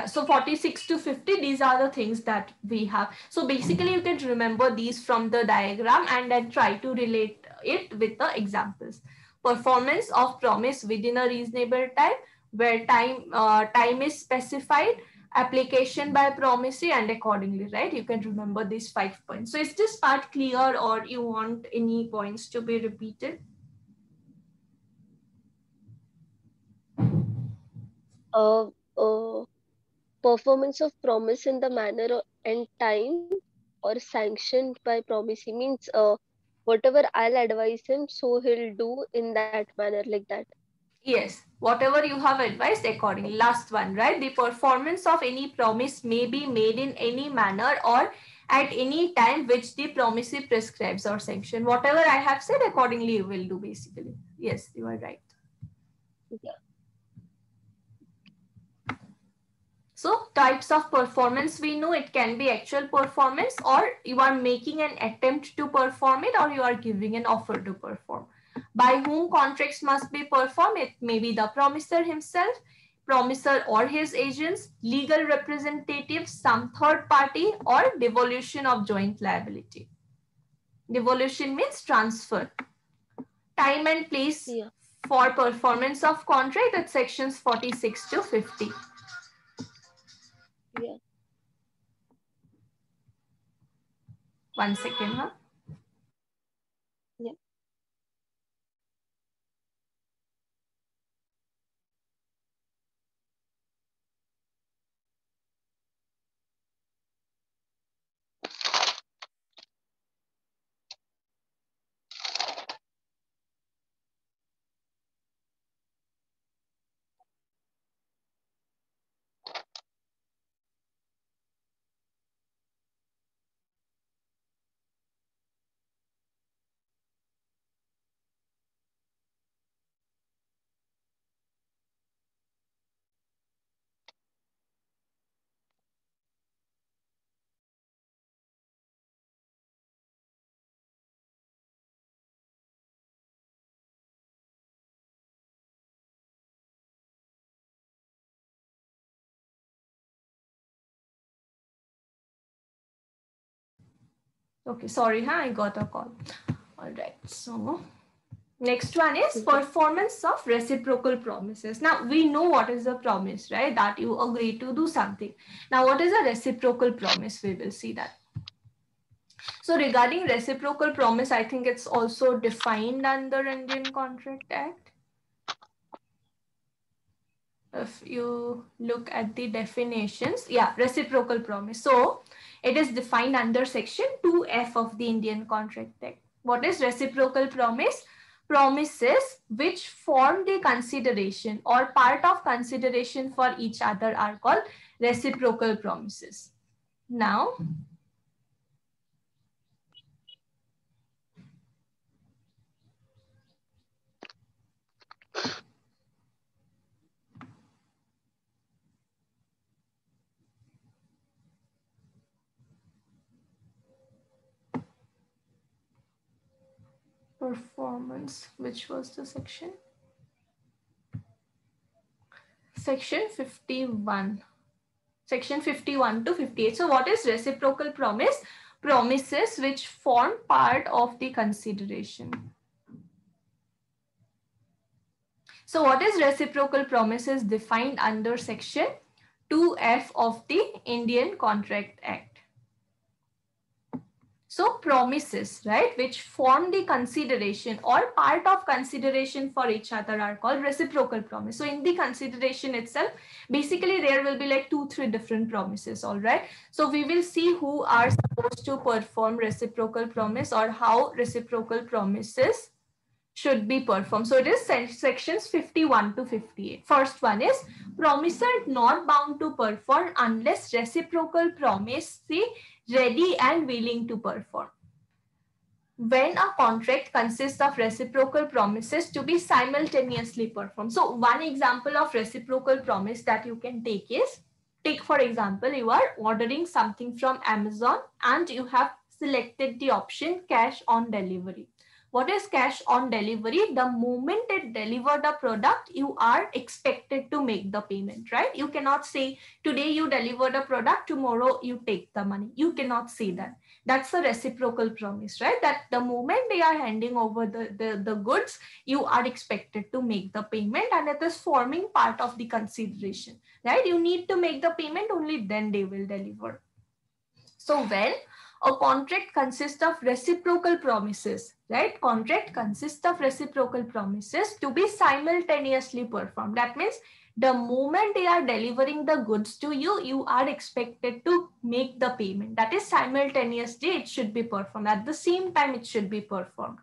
Speaker 1: so 46 to 50, these are the things that we have. So basically you can remember these from the diagram and then try to relate it with the examples. Performance of promise within a reasonable time, where time is specified, application by promisee, and accordingly, right? You can remember these 5 points. So is this part clear, or you want any points to be repeated?
Speaker 2: Performance of promise in the manner and time or sanctioned by promisee means whatever I'll advise him, so he'll do in that manner, like that.
Speaker 1: Yes, whatever you have advised accordingly. Last one, right? The performance of any promise may be made in any manner or at any time which the promisee prescribes or sanction. Whatever I have said, accordingly you will do basically. Yes, you are right.
Speaker 2: Yeah.
Speaker 1: So types of performance, we know it can be actual performance, or you are making an attempt to perform it, or you are giving an offer to perform. By whom contracts must be performed? It may be the promiser himself, promiser or his agents, legal representatives, some third party, or devolution of joint liability. Devolution means transfer. Time and place for performance of contract at sections 46 to 50.
Speaker 2: Yeah.
Speaker 1: 1 second, huh?
Speaker 2: Yeah.
Speaker 1: Okay, sorry, huh? I got a call. All right, so next one is performance of reciprocal promises. Now we know what is a promise, right? That you agree to do something. Now what is a reciprocal promise? We will see that. So regarding reciprocal promise, I think it's also defined under Indian Contract Act. If you look at the definitions, reciprocal promise. So it is defined under section 2F of the Indian Contract Act. What is reciprocal promise? Promises which form the consideration or part of consideration for each other are called reciprocal promises. Now, performance, which was the section? Section 51. Section 51 to 58. So what is reciprocal promise? Promises which form part of the consideration. So what is reciprocal promises defined under section 2F of the Indian Contract Act? So promises, right, which form the consideration or part of consideration for each other are called reciprocal promise. So in the consideration itself, basically there will be like 2-3 different promises, all right? So we will see who are supposed to perform reciprocal promise or how reciprocal promises should be performed. So it is sections 51 to 58. First one is promiser not bound to perform unless reciprocal promise see ready and willing to perform. When a contract consists of reciprocal promises to be simultaneously performed. So one example of reciprocal promise that you can take is, take for example, you are ordering something from Amazon and you have selected the option cash on delivery. What is cash on delivery? The moment it delivered the product, you are expected to make the payment, right? You cannot say today you deliver the product, tomorrow you take the money. You cannot say that. That's a reciprocal promise, right? That the moment they are handing over the goods, you are expected to make the payment and it is forming part of the consideration, right? You need to make the payment, only then they will deliver. So when a contract consists of reciprocal promises, right? Contract consists of reciprocal promises to be simultaneously performed. That means the moment they are delivering the goods to you, you are expected to make the payment. That is simultaneously it should be performed. At the same time, it should be performed.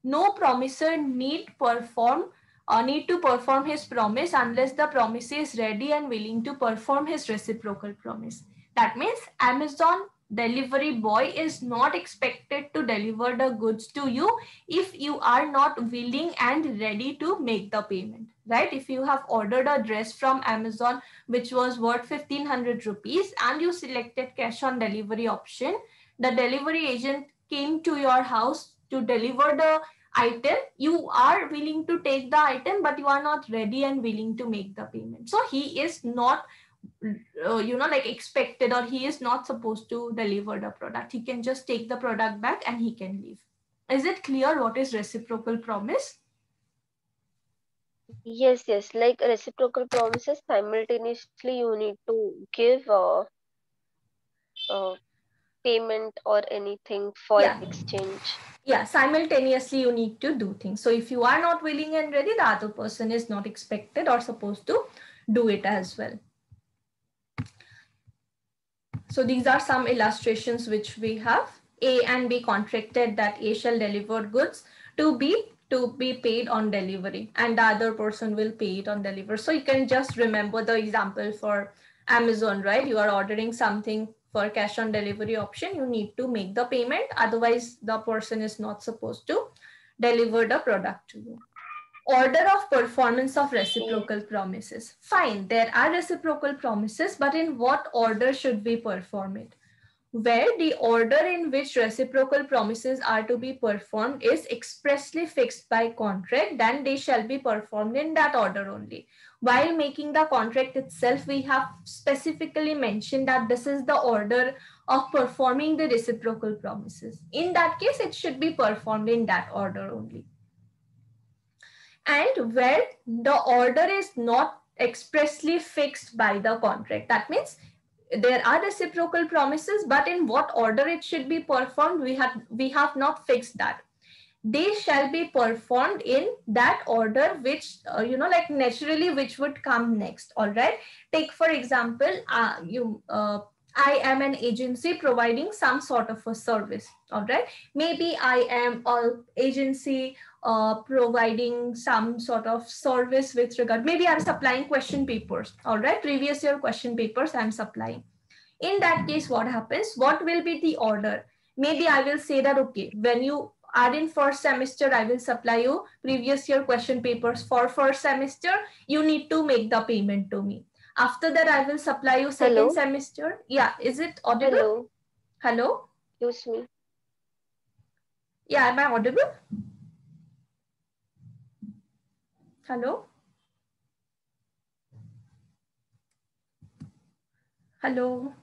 Speaker 1: No promiser need to perform his promise unless the promise is ready and willing to perform his reciprocal promise. That means Amazon delivery boy is not expected to deliver the goods to you if you are not willing and ready to make the payment, right? If you have ordered a dress from Amazon which was worth 1500 rupees and you selected cash on delivery option, the delivery agent came to your house to deliver the item, you are willing to take the item but you are not ready and willing to make the payment. So he is not like expected, or he is not supposed to deliver the product. He can just take the product back and he can leave. Is it clear what is reciprocal promise?
Speaker 2: Yes, yes. Like reciprocal promises, simultaneously you need to give uh, payment or anything for
Speaker 1: Yeah.
Speaker 2: exchange.
Speaker 1: Yeah, simultaneously you need to do things. So if you are not willing and ready, the other person is not expected or supposed to do it as well. So these are some illustrations which we have. A and B contracted that A shall deliver goods to B to be paid on delivery, and the other person will pay it on delivery. So you can just remember the example for Amazon, right? You are ordering something for cash on delivery option. You need to make the payment. Otherwise, the person is not supposed to deliver the product to you. Order of performance of reciprocal promises. Fine, there are reciprocal promises, but in what order should we perform it? Where the order in which reciprocal promises are to be performed is expressly fixed by contract, then they shall be performed in that order only. While making the contract itself, we have specifically mentioned that this is the order of performing the reciprocal promises. In that case, it should be performed in that order only. And where the order is not expressly fixed by the contract, that means there are reciprocal promises, but in what order it should be performed, we have not fixed that. They shall be performed in that order which like naturally which would come next. All right, take for example, I am an agency providing some sort of a service. All right. Maybe I am an agency providing some sort of service with regard. Maybe I'm supplying question papers. All right. Previous year question papers I'm supplying. In that case, what happens? What will be the order? Maybe I will say that, okay, when you are in first semester, I will supply you previous year question papers for first semester. You need to make the payment to me. After that, I will supply you second
Speaker 2: Hello,
Speaker 1: semester. Yeah, is it audible?
Speaker 2: hello,
Speaker 1: Hello?
Speaker 2: excuse me.
Speaker 1: Yeah, am I audible? Hello? Hello?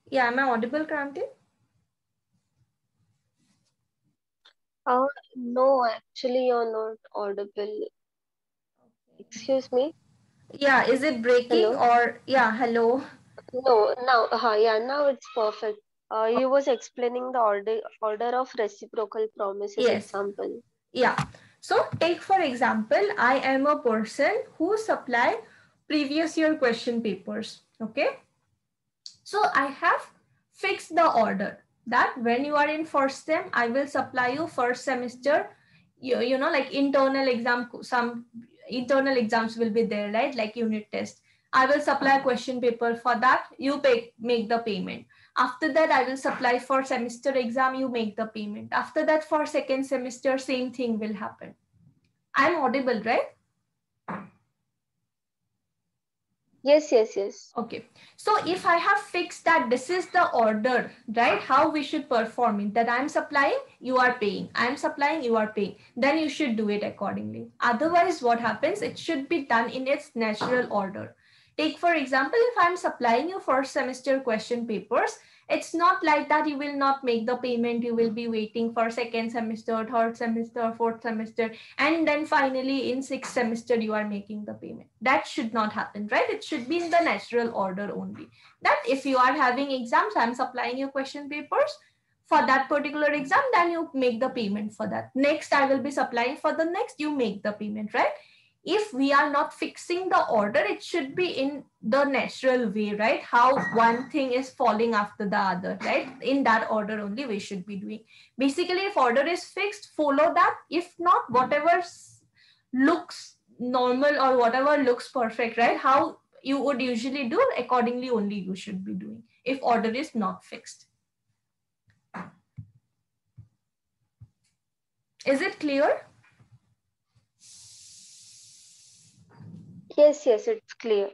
Speaker 1: Yeah, am I audible, Kranti?
Speaker 2: No, actually, you're not audible. Excuse me.
Speaker 1: Yeah, is it breaking
Speaker 2: Hello.
Speaker 1: or, yeah, hello?
Speaker 2: No, now, yeah, now it's perfect. You was explaining the order of reciprocal promises
Speaker 1: Yes.
Speaker 2: example.
Speaker 1: Yeah. So take for example, I am a person who supply previous year question papers. Okay. So I have fixed the order that when you are in first sem, I will supply you first semester, you know, like internal exam, some internal exams will be there, right? Like unit test. I will supply a question paper for that. You make the payment. After that, I will supply for semester exam. You make the payment. After that, for second semester, same thing will happen. I'm audible, right?
Speaker 2: Yes, yes, yes.
Speaker 1: Okay. So if I have fixed that this is the order, right? How we should perform it, that I'm supplying, you are paying. I'm supplying, you are paying. Then you should do it accordingly. Otherwise, what happens? It should be done in its natural order. Take for example, if I'm supplying you first semester question papers, it's not like that you will not make the payment. You will be waiting for second semester, third semester, fourth semester, and then finally in sixth semester you are making the payment. That should not happen, right? It should be in the natural order only. That if you are having exams, I'm supplying you question papers for that particular exam, then you make the payment for that. Next, I will be supplying for the next, you make the payment, right? If we are not fixing the order, it should be in the natural way, right? How one thing is falling after the other, right? In that order only we should be doing. Basically, if order is fixed, follow that. If not, whatever looks normal or whatever looks perfect, right? How you would usually do, accordingly only you should be doing if order is not fixed. Is it clear?
Speaker 2: Yes, yes, it's clear.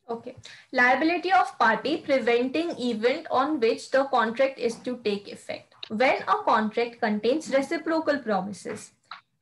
Speaker 1: Okay. Liability of party preventing event on which the contract is to take effect. When a contract contains reciprocal promises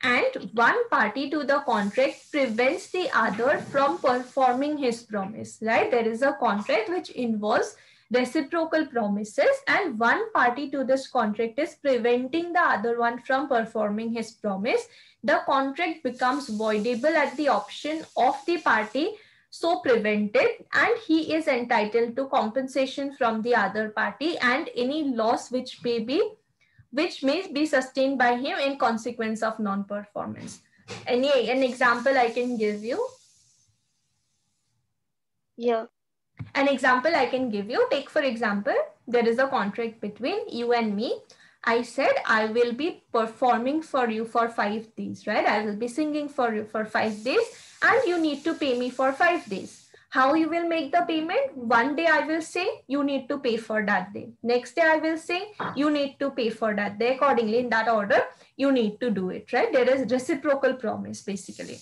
Speaker 1: and one party to the contract prevents the other from performing his promise, right? There is a contract which involves reciprocal promises and one party to this contract is preventing the other one from performing his promise. The contract becomes voidable at the option of the party so prevented, and he is entitled to compensation from the other party and any loss which may be sustained by him in consequence of non-performance. An example I can give you?
Speaker 2: Yeah.
Speaker 1: An example I can give you, take for example, there is a contract between you and me. I said I will be performing for you for 5 days, right? I will be singing for you for 5 days and you need to pay me for 5 days. How you will make the payment? One day I will say you need to pay for that day. Next day I will say you need to pay for that day. Accordingly, in that order, you need to do it, right? There is reciprocal promise basically.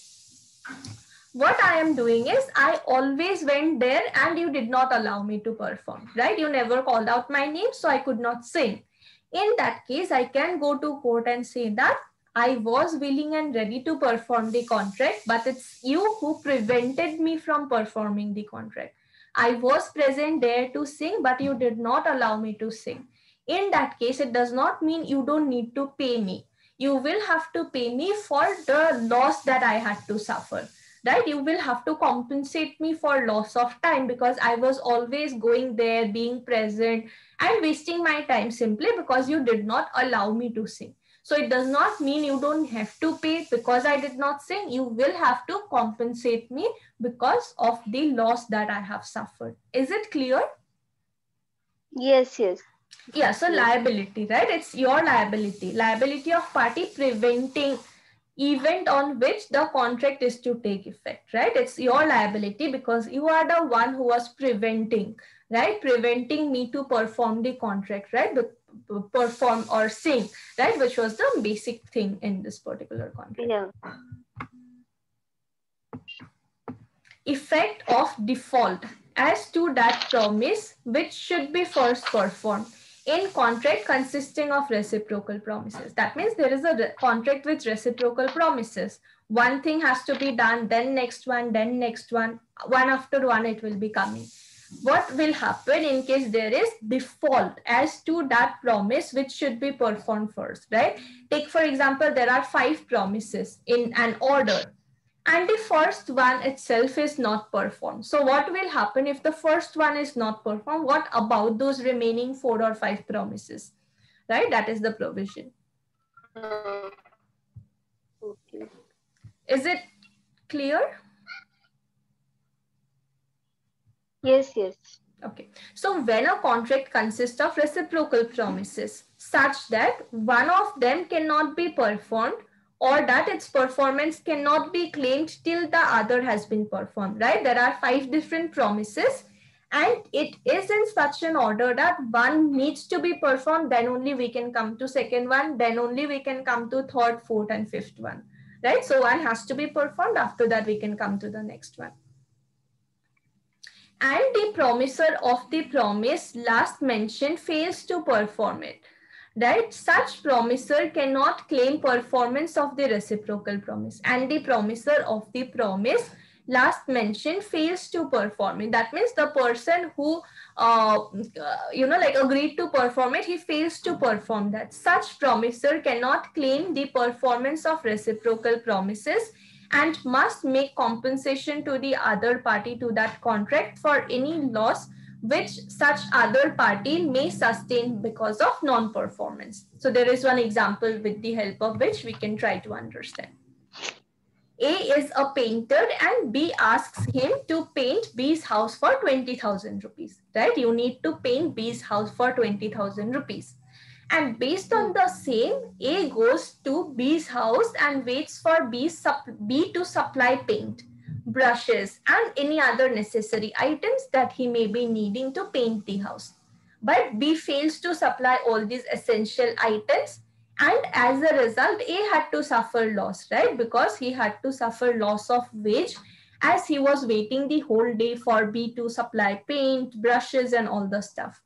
Speaker 1: What I am doing is I always went there and you did not allow me to perform, right? You never called out my name, so I could not sing. In that case, I can go to court and say that I was willing and ready to perform the contract, but it's you who prevented me from performing the contract. I was present there to sing, but you did not allow me to sing. In that case, it does not mean you don't need to pay me. You will have to pay me for the loss that I had to suffer, right? You will have to compensate me for loss of time because I was always going there, being present and wasting my time simply because you did not allow me to sing. So it does not mean you don't have to pay because I did not sing. You will have to compensate me because of the loss that I have suffered. Is it clear?
Speaker 2: Yes, yes.
Speaker 1: Yeah, so
Speaker 2: Yes.
Speaker 1: liability, right? It's your liability. Liability of party preventing event on which the contract is to take effect, right? It's your liability because you are the one who was preventing, right? Preventing me to perform the contract, right? Perform or sing, right? Which was the basic thing in this particular contract.
Speaker 2: Yeah.
Speaker 1: Effect of default as to that promise which should be first performed in contract consisting of reciprocal promises. That means there is a contract with reciprocal promises. One thing has to be done, then next one after one it will be coming. What will happen in case there is default as to that promise which should be performed first, right? Take for example, there are 5 promises in an order, and the first one itself is not performed. So what will happen if the first one is not performed? What about those remaining 4 or 5 promises, right? That is the provision.
Speaker 2: Okay.
Speaker 1: Is it clear?
Speaker 2: Yes, yes.
Speaker 1: Okay. So when a contract consists of reciprocal promises such that one of them cannot be performed or that its performance cannot be claimed till the other has been performed, right? There are 5 different promises and it is in such an order that one needs to be performed, then only we can come to second one, then only we can come to third, fourth and fifth one, right? So one has to be performed, after that we can come to the next one. And the promiser of the promise last mentioned fails to perform it, right? Such promiser cannot claim performance of the reciprocal promise, and the promiser of the promise last mentioned fails to perform it. That means the person who agreed to perform it, he fails to perform that. Such promiser cannot claim the performance of reciprocal promises and must make compensation to the other party to that contract for any loss which such other party may sustain because of non-performance. So there is one example with the help of which we can try to understand. A is a painter and B asks him to paint B's house for 20,000 rupees, right? You need to paint B's house for 20,000 rupees. And based on the same, A goes to B's house and waits for B to supply paint, brushes, and any other necessary items that he may be needing to paint the house. But B fails to supply all these essential items, and as a result, A had to suffer loss, right? Because he had to suffer loss of wage as he was waiting the whole day for B to supply paint, brushes, and all the stuff.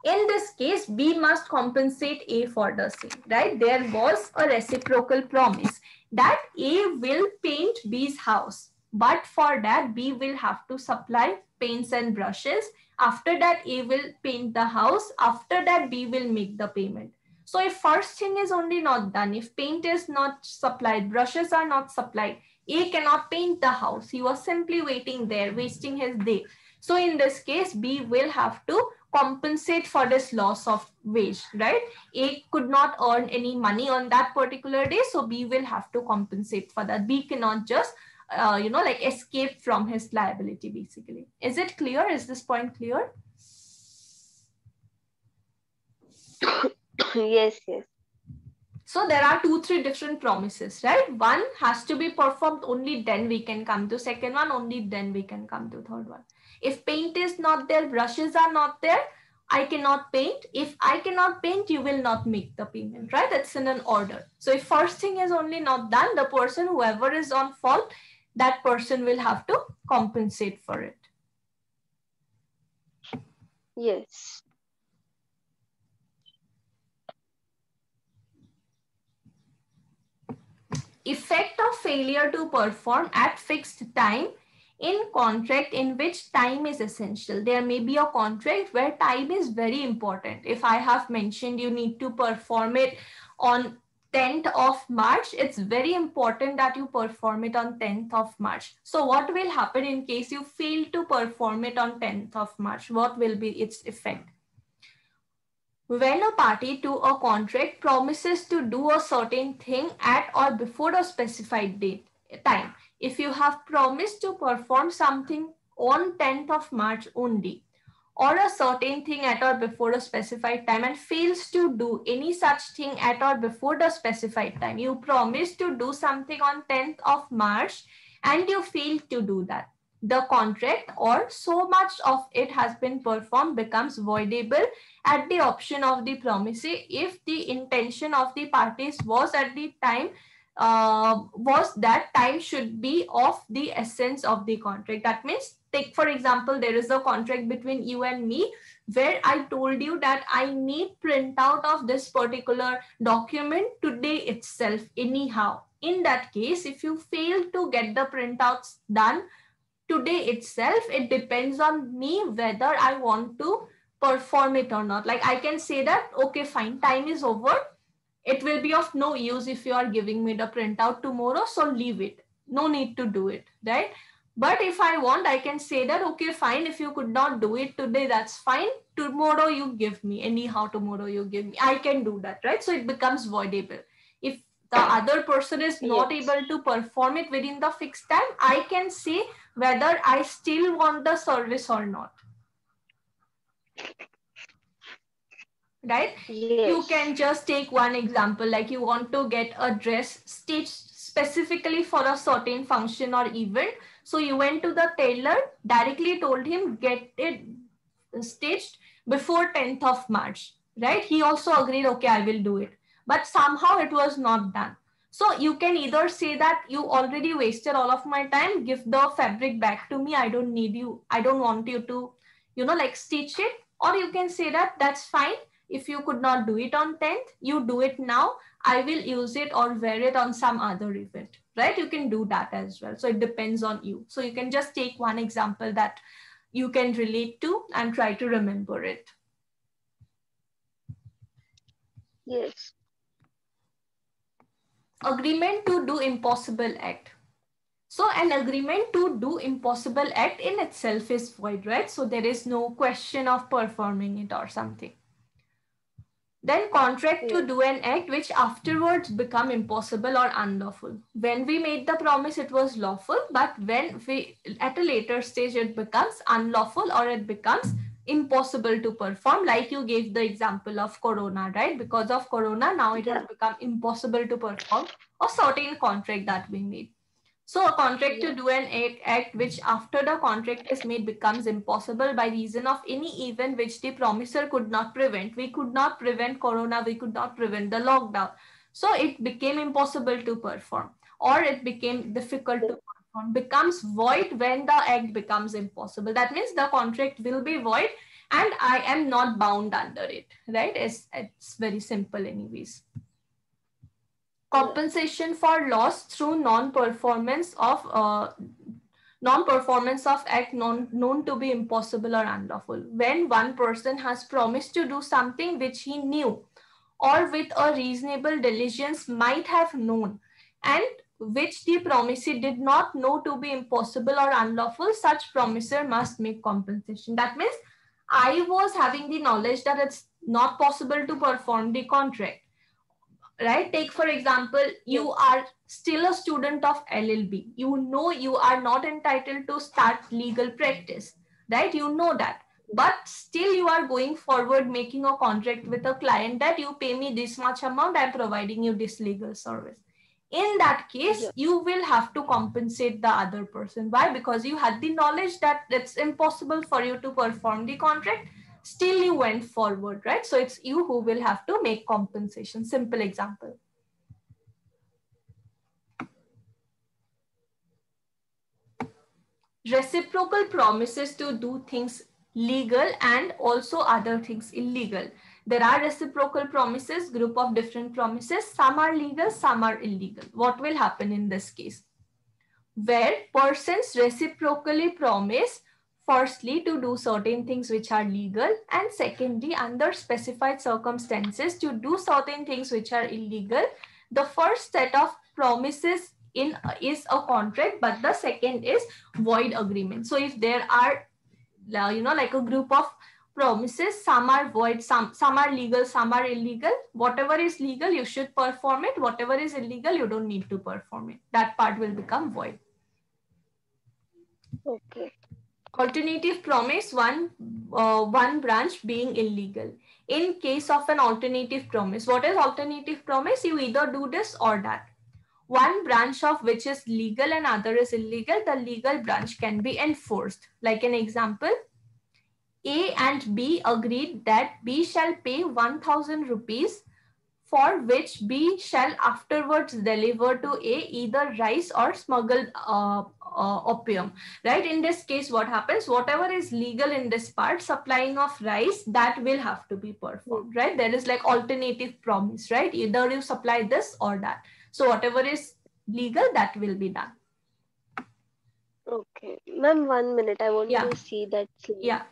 Speaker 1: In this case, B must compensate A for the same, right? There was a reciprocal promise that A will paint B's house, but for that, B will have to supply paints and brushes. After that, A will paint the house. After that, B will make the payment. So if first thing is only not done, if paint is not supplied, brushes are not supplied, A cannot paint the house. He was simply waiting there, wasting his day. So in this case, B will have to compensate for this loss of wage, right? A could not earn any money on that particular day, so B will have to compensate for that. B cannot just escape from his liability, basically. Is it clear? Is this point clear?
Speaker 2: Yes, yes.
Speaker 1: So there are 2-3 different promises, right? One has to be performed, only then we can come to second one, only then we can come to third one. If paint is not there, brushes are not there, I cannot paint. If I cannot paint, you will not make the payment, right? That's in an order. So if first thing is only not done, the person, whoever is on fault, that person will have to compensate for it.
Speaker 2: Yes.
Speaker 1: Effect of failure to perform at fixed time in contract in which time is essential. There may be a contract where time is very important. If I have mentioned you need to perform it on 10th of March, it's very important that you perform it on 10th of March. So what will happen in case you fail to perform it on 10th of March? What will be its effect? When a party to a contract promises to do a certain thing at or before a specified time. If you have promised to perform something on 10th of March only, or a certain thing at or before a specified time and fails to do any such thing at or before the specified time. You promised to do something on 10th of March and you failed to do that. The contract or so much of it has been performed becomes voidable at the option of the promisee if the intention of the parties was at the time was that time should be of the essence of the contract. That means, take for example, there is a contract between you and me where I told you that I need printout of this particular document today itself anyhow. In that case, if you fail to get the printouts done today itself, it depends on me whether I want to perform it or not. Like I can say that, okay, fine, time is over. It will be of no use if you are giving me the printout tomorrow, so leave it. No need to do it, right? But if I want, I can say that, okay, fine, if you could not do it today, that's fine. Tomorrow you give me, anyhow tomorrow you give me. I can do that, right? So it becomes voidable. If the other person is not able to perform it within the fixed time, I can say whether I still want the service or not. Right?
Speaker 2: Yes.
Speaker 1: You can just take one example, like you want to get a dress stitched specifically for a certain function or event. So you went to the tailor, directly told him, get it stitched before 10th of March, right? He also agreed, okay, I will do it. But somehow it was not done. So you can either say that you already wasted all of my time, give the fabric back to me. I don't need you. I don't want you to, like stitch it. Or you can say that that's fine. If you could not do it on 10th, you do it now. I will use it or wear it on some other event, right? You can do that as well. So it depends on you. So you can just take one example that you can relate to and try to remember it.
Speaker 2: Yes.
Speaker 1: Agreement to do impossible act. So an agreement to do impossible act in itself is void, right? So there is no question of performing it or something. Then contract to do an act which afterwards become impossible or unlawful. When we made the promise, it was lawful, but when we at a later stage, it becomes unlawful or it becomes impossible to perform. Like you gave the example of Corona, right? Because of Corona, now it has become impossible to perform a certain contract that we made. So a contract to do an act which after the contract is made becomes impossible by reason of any event which the promiser could not prevent. We could not prevent Corona, we could not prevent the lockdown. So it became impossible to perform, or it became difficult to perform, becomes void when the act becomes impossible. That means the contract will be void and I am not bound under it, right? It's very simple anyways. Compensation for loss through non-performance of act known to be impossible or unlawful. When one person has promised to do something which he knew or with a reasonable diligence might have known and which the promisee did not know to be impossible or unlawful, such promiser must make compensation. That means I was having the knowledge that it's not possible to perform the contract. Right? Take for example, you are still a student of LLB. You know you are not entitled to start legal practice, right? You know that. But still you are going forward making a contract with a client that you pay me this much amount, I'm providing you this legal service. In that case, you will have to compensate the other person. Why? Because you had the knowledge that it's impossible for you to perform the contract. Still you went forward, right? So it's you who will have to make compensation. Simple example. Reciprocal promises to do things legal and also other things illegal. There are reciprocal promises, group of different promises. Some are legal, some are illegal. What will happen in this case? Where persons reciprocally promise firstly to do certain things which are legal and secondly under specified circumstances to do certain things which are illegal. The first set of promises is a contract, but the second is void agreement. So if there are like a group of promises, some are void, some are legal, some are illegal. Whatever is legal, you should perform it. Whatever is illegal, you don't need to perform it. That part will become void.
Speaker 2: Okay.
Speaker 1: Alternative promise, one branch being illegal. In case of an alternative promise, what is alternative promise? You either do this or that. One branch of which is legal and other is illegal, the legal branch can be enforced. Like an example, A and B agreed that B shall pay 1000 rupees, for which B shall afterwards deliver to A either rice or smuggled opium, right? In this case, what happens? Whatever is legal in this part, supplying of rice, that will have to be performed, right? There is like alternative promise, right? Either you supply this or that. So whatever is legal, that will be done.
Speaker 2: Okay. Ma'am, 1 minute. I want
Speaker 1: Yeah,
Speaker 2: to see that slide.
Speaker 1: yeah,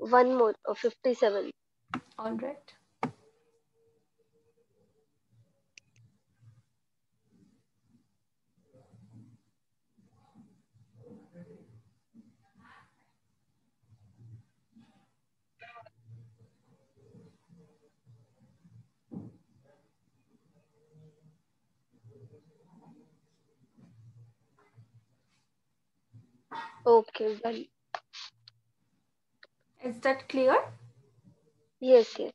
Speaker 2: One more, 57.
Speaker 1: all right.
Speaker 2: Okay, done.
Speaker 1: Is that clear?
Speaker 2: Yes, yes.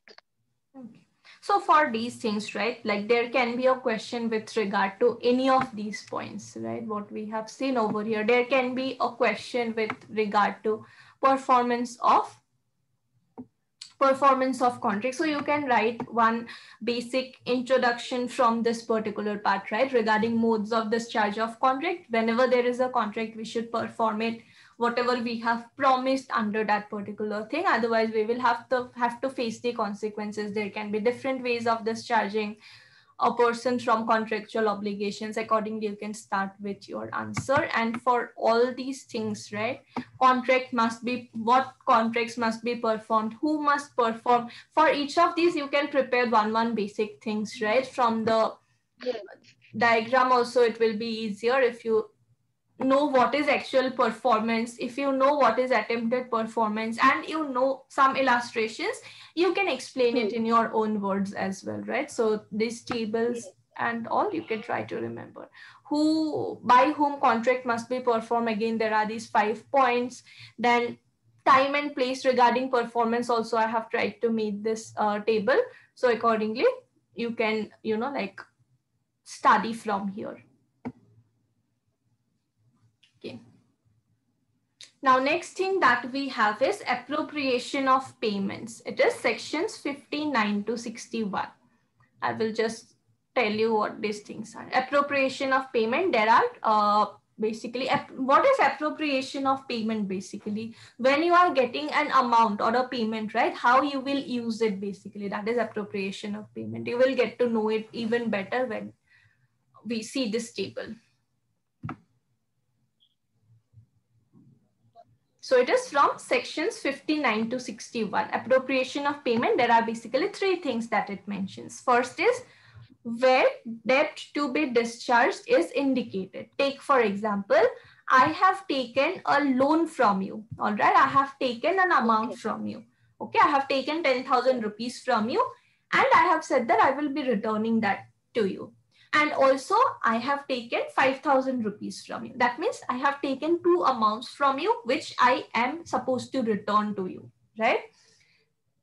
Speaker 1: Okay. So for these things, right, like there can be a question with regard to any of these points, right? What we have seen over here, there can be a question with regard to performance of contract. So you can write one basic introduction from this particular part, right, regarding modes of discharge of contract. Whenever there is a contract, we should perform it, whatever we have promised under that particular thing. Otherwise we will have to face the consequences. There can be different ways of discharging a person from contractual obligations. Accordingly, you can start with your answer. And for all these things, right, what contracts must be performed, who must perform, for each of these you can prepare one basic things, right? From the
Speaker 2: Yes.
Speaker 1: diagram also, it will be easier if you know what is actual performance, if you know what is attempted performance, and you know some illustrations, you can explain it in your own words as well, right? So these tables
Speaker 2: Yes.
Speaker 1: and all, you can try to remember. Who, by whom contract must be performed, again there are these 5 points. Then time and place regarding performance also, I have tried to make this table, so accordingly you can like study from here. Okay. Now, next thing that we have is appropriation of payments. It is sections 59 to 61. I will just tell you what these things are. Appropriation of payment, there are basically, what is appropriation of payment basically? When you are getting an amount or a payment, right, how you will use it basically, that is appropriation of payment. You will get to know it even better when we see this table. So it is from sections 59 to 61. Appropriation of payment, there are basically 3 things that it mentions. First is where debt to be discharged is indicated. Take for example, I have taken a loan from you. All right, I have taken an amount from you. Okay, I have taken 10,000 rupees from you, and I have said that I will be returning that to you. And also I have taken 5,000 rupees from you. That means I have taken 2 amounts from you, which I am supposed to return to you, right?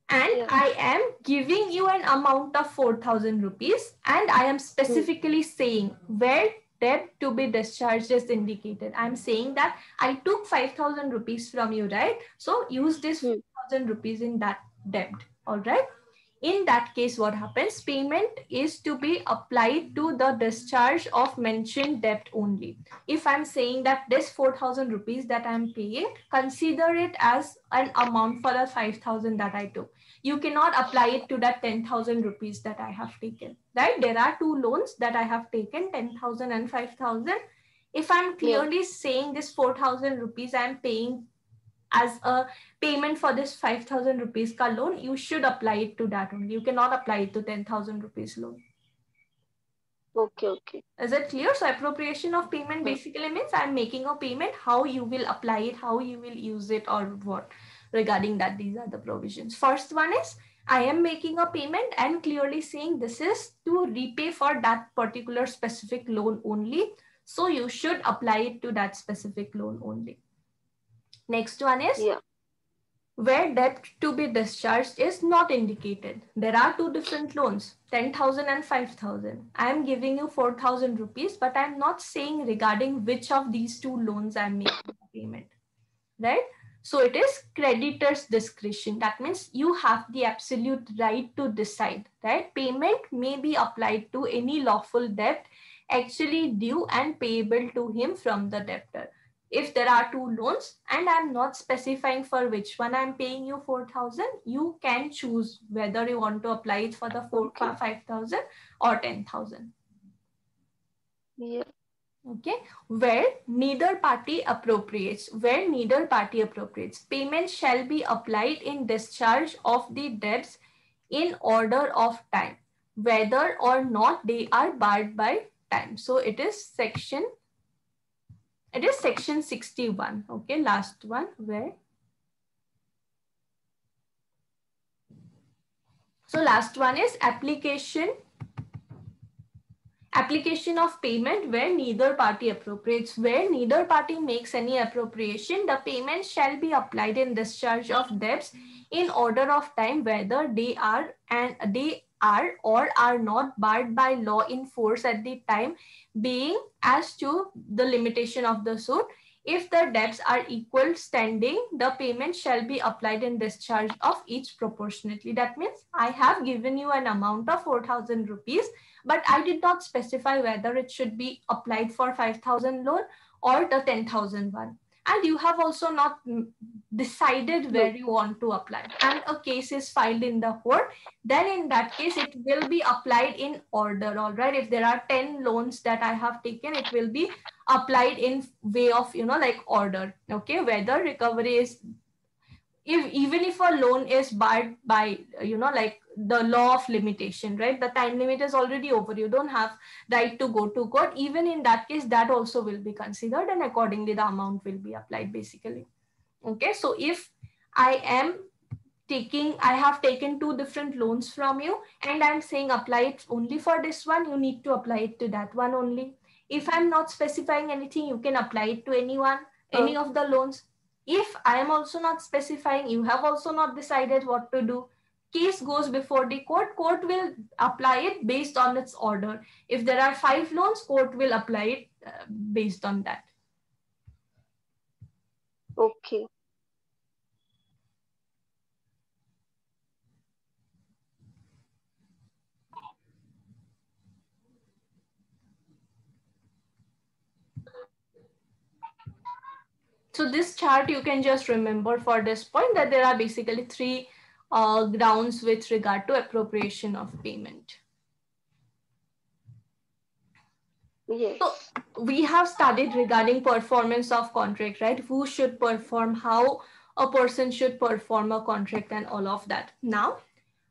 Speaker 1: And I am giving you an amount of 4,000 rupees, and I am specifically saying where debt to be discharged is indicated. I'm saying that I took 5,000 rupees from you, right? So use this 4,000 rupees in that debt. All right. In that case, what happens? Payment is to be applied to the discharge of mentioned debt only. If I'm saying that this 4,000 rupees that I'm paying, consider it as an amount for the 5,000 that I took. You cannot apply it to that 10,000 rupees that I have taken, right? There are 2 loans that I have taken, 10,000 and 5,000. If I'm clearly saying this 4,000 rupees I'm paying as a payment for this 5,000 rupees ka loan, you should apply it to that only. You cannot apply it to 10,000 rupees loan.
Speaker 2: Okay, okay.
Speaker 1: Is it clear? So appropriation of payment basically means I'm making a payment, how you will apply it, how you will use it, or what. Regarding that, these are the provisions. First one is I am making a payment and clearly saying this is to repay for that particular specific loan only. So you should apply it to that specific loan only. Next one is where debt to be discharged is not indicated. There are two different loans, 10,000 and 5,000. I am giving you 4,000 rupees, but I'm not saying regarding which of these two loans I'm making the payment, right? So it is creditor's discretion. That means you have the absolute right to decide, right? Payment may be applied to any lawful debt actually due and payable to him from the debtor. If there are two loans and I'm not specifying for which one I'm paying you 4,000, you can choose whether you want to apply it for the 5,000 or 10,000.
Speaker 2: Yeah.
Speaker 1: Okay, where neither party appropriates, payment shall be applied in discharge of the debts in order of time, whether or not they are barred by time. So it is section 61. Okay, last one where. So last one is application of payment where neither party appropriates. Where neither party makes any appropriation, the payment shall be applied in discharge of debts in order of time, whether they are or are not barred by law in force at the time being as to the limitation of the suit. If the debts are equal standing, the payment shall be applied in discharge of each proportionately. That means I have given you an amount of 4,000 rupees, but I did not specify whether it should be applied for 5,000 loan or the 10,000 one. And you have also not decided where you want to apply. And a case is filed in the court, then in that case, it will be applied in order, all right? If there are 10 loans that I have taken, it will be applied in way of, like order, okay? Whether recovery is, even if a loan is barred by, like the law of limitation, right? The time limit is already over. You don't have right to go to court. Even in that case, that also will be considered and accordingly the amount will be applied basically. Okay, so if I have taken two different loans from you and I'm saying apply it only for this one, you need to apply it to that one only. If I'm not specifying anything, you can apply it to any of the loans. If I am also not specifying, you have also not decided what to do, case goes before the court. Court will apply it based on its order. If there are 5 loans, court will apply it based on that.
Speaker 2: Okay.
Speaker 1: So this chart, you can just remember for this point that there are basically 3 grounds with regard to appropriation of payment.
Speaker 2: Yes.
Speaker 1: So we have studied regarding performance of contract, right? Who should perform, how a person should perform a contract and all of that. Now,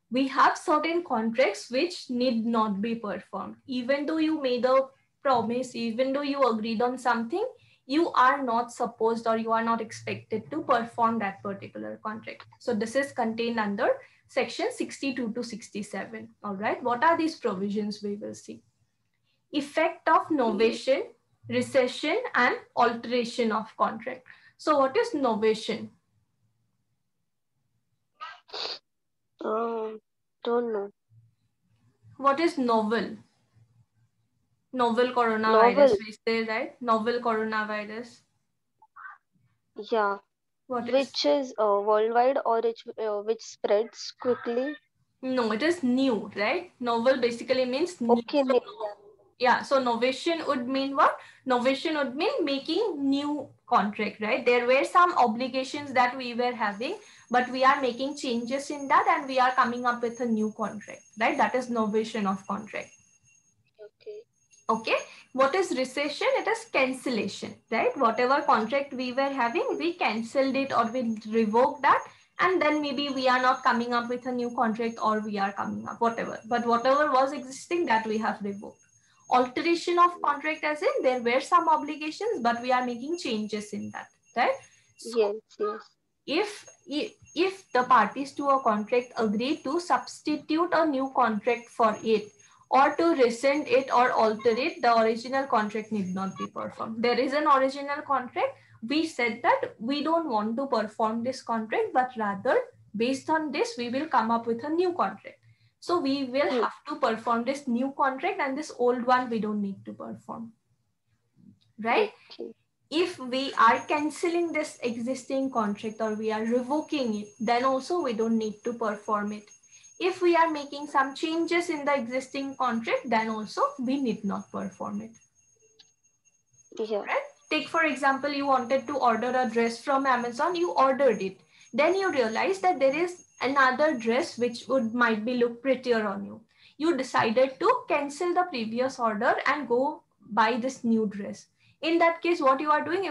Speaker 1: we have certain contracts which need not be performed. Even though you made a promise, even though you agreed on something, you are not supposed or you are not expected to perform that particular contract. So this is contained under section 62 to 67. All right. What are these provisions we will see? Effect of novation, recession, and alteration of contract. So what is novation?
Speaker 2: Don't know.
Speaker 1: What is novel? Novel coronavirus, we say, right? Novel coronavirus.
Speaker 2: Yeah. Which is worldwide or which spreads quickly?
Speaker 1: No, it is new, right? Novel basically means new.
Speaker 2: Okay,
Speaker 1: So, yeah, so novation would mean what? Novation would mean making new contract, right? There were some obligations that we were having, but we are making changes in that and we are coming up with a new contract, right? That is novation of contract. Okay. What is recession? It is cancellation, right? Whatever contract we were having, we cancelled it or we revoked that. And then maybe we are not coming up with a new contract or we are coming up, whatever. But whatever was existing, that we have revoked. Alteration of contract as in there were some obligations, but we are making changes in that, right? So
Speaker 2: Yes, yes.
Speaker 1: if the parties to a contract agree to substitute a new contract for it, or to rescind it or alter it, the original contract need not be performed. There is an original contract. We said that we don't want to perform this contract, but rather based on this, we will come up with a new contract. So we will have to perform this new contract, and this old one we don't need to perform, right?
Speaker 2: Okay.
Speaker 1: If we are canceling this existing contract or we are revoking it, then also we don't need to perform it. If we are making some changes in the existing contract, then also we need not perform it.
Speaker 2: Yeah.
Speaker 1: Right? Take for example, you wanted to order a dress from Amazon, you ordered it. Then you realize that there is another dress which might be look prettier on you. You decided to cancel the previous order and go buy this new dress. In that case, what you are doing,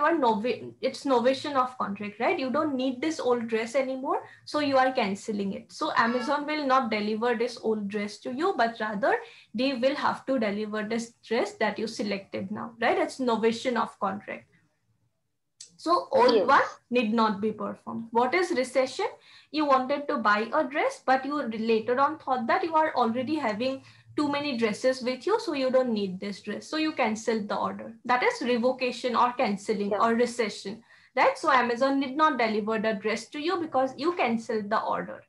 Speaker 1: it's novation of contract, right? You don't need this old dress anymore, so you are canceling it. So Amazon will not deliver this old dress to you, but rather they will have to deliver this dress that you selected now, right? It's novation of contract. So old one
Speaker 2: Yes.
Speaker 1: need not be performed. What is recession? You wanted to buy a dress, but you later on thought that you are already having too many dresses with you, so you don't need this dress. So you cancelled the order. That is revocation or cancelling
Speaker 2: Yeah.
Speaker 1: or recession, right? So Amazon did not deliver the dress to you because you cancelled the order,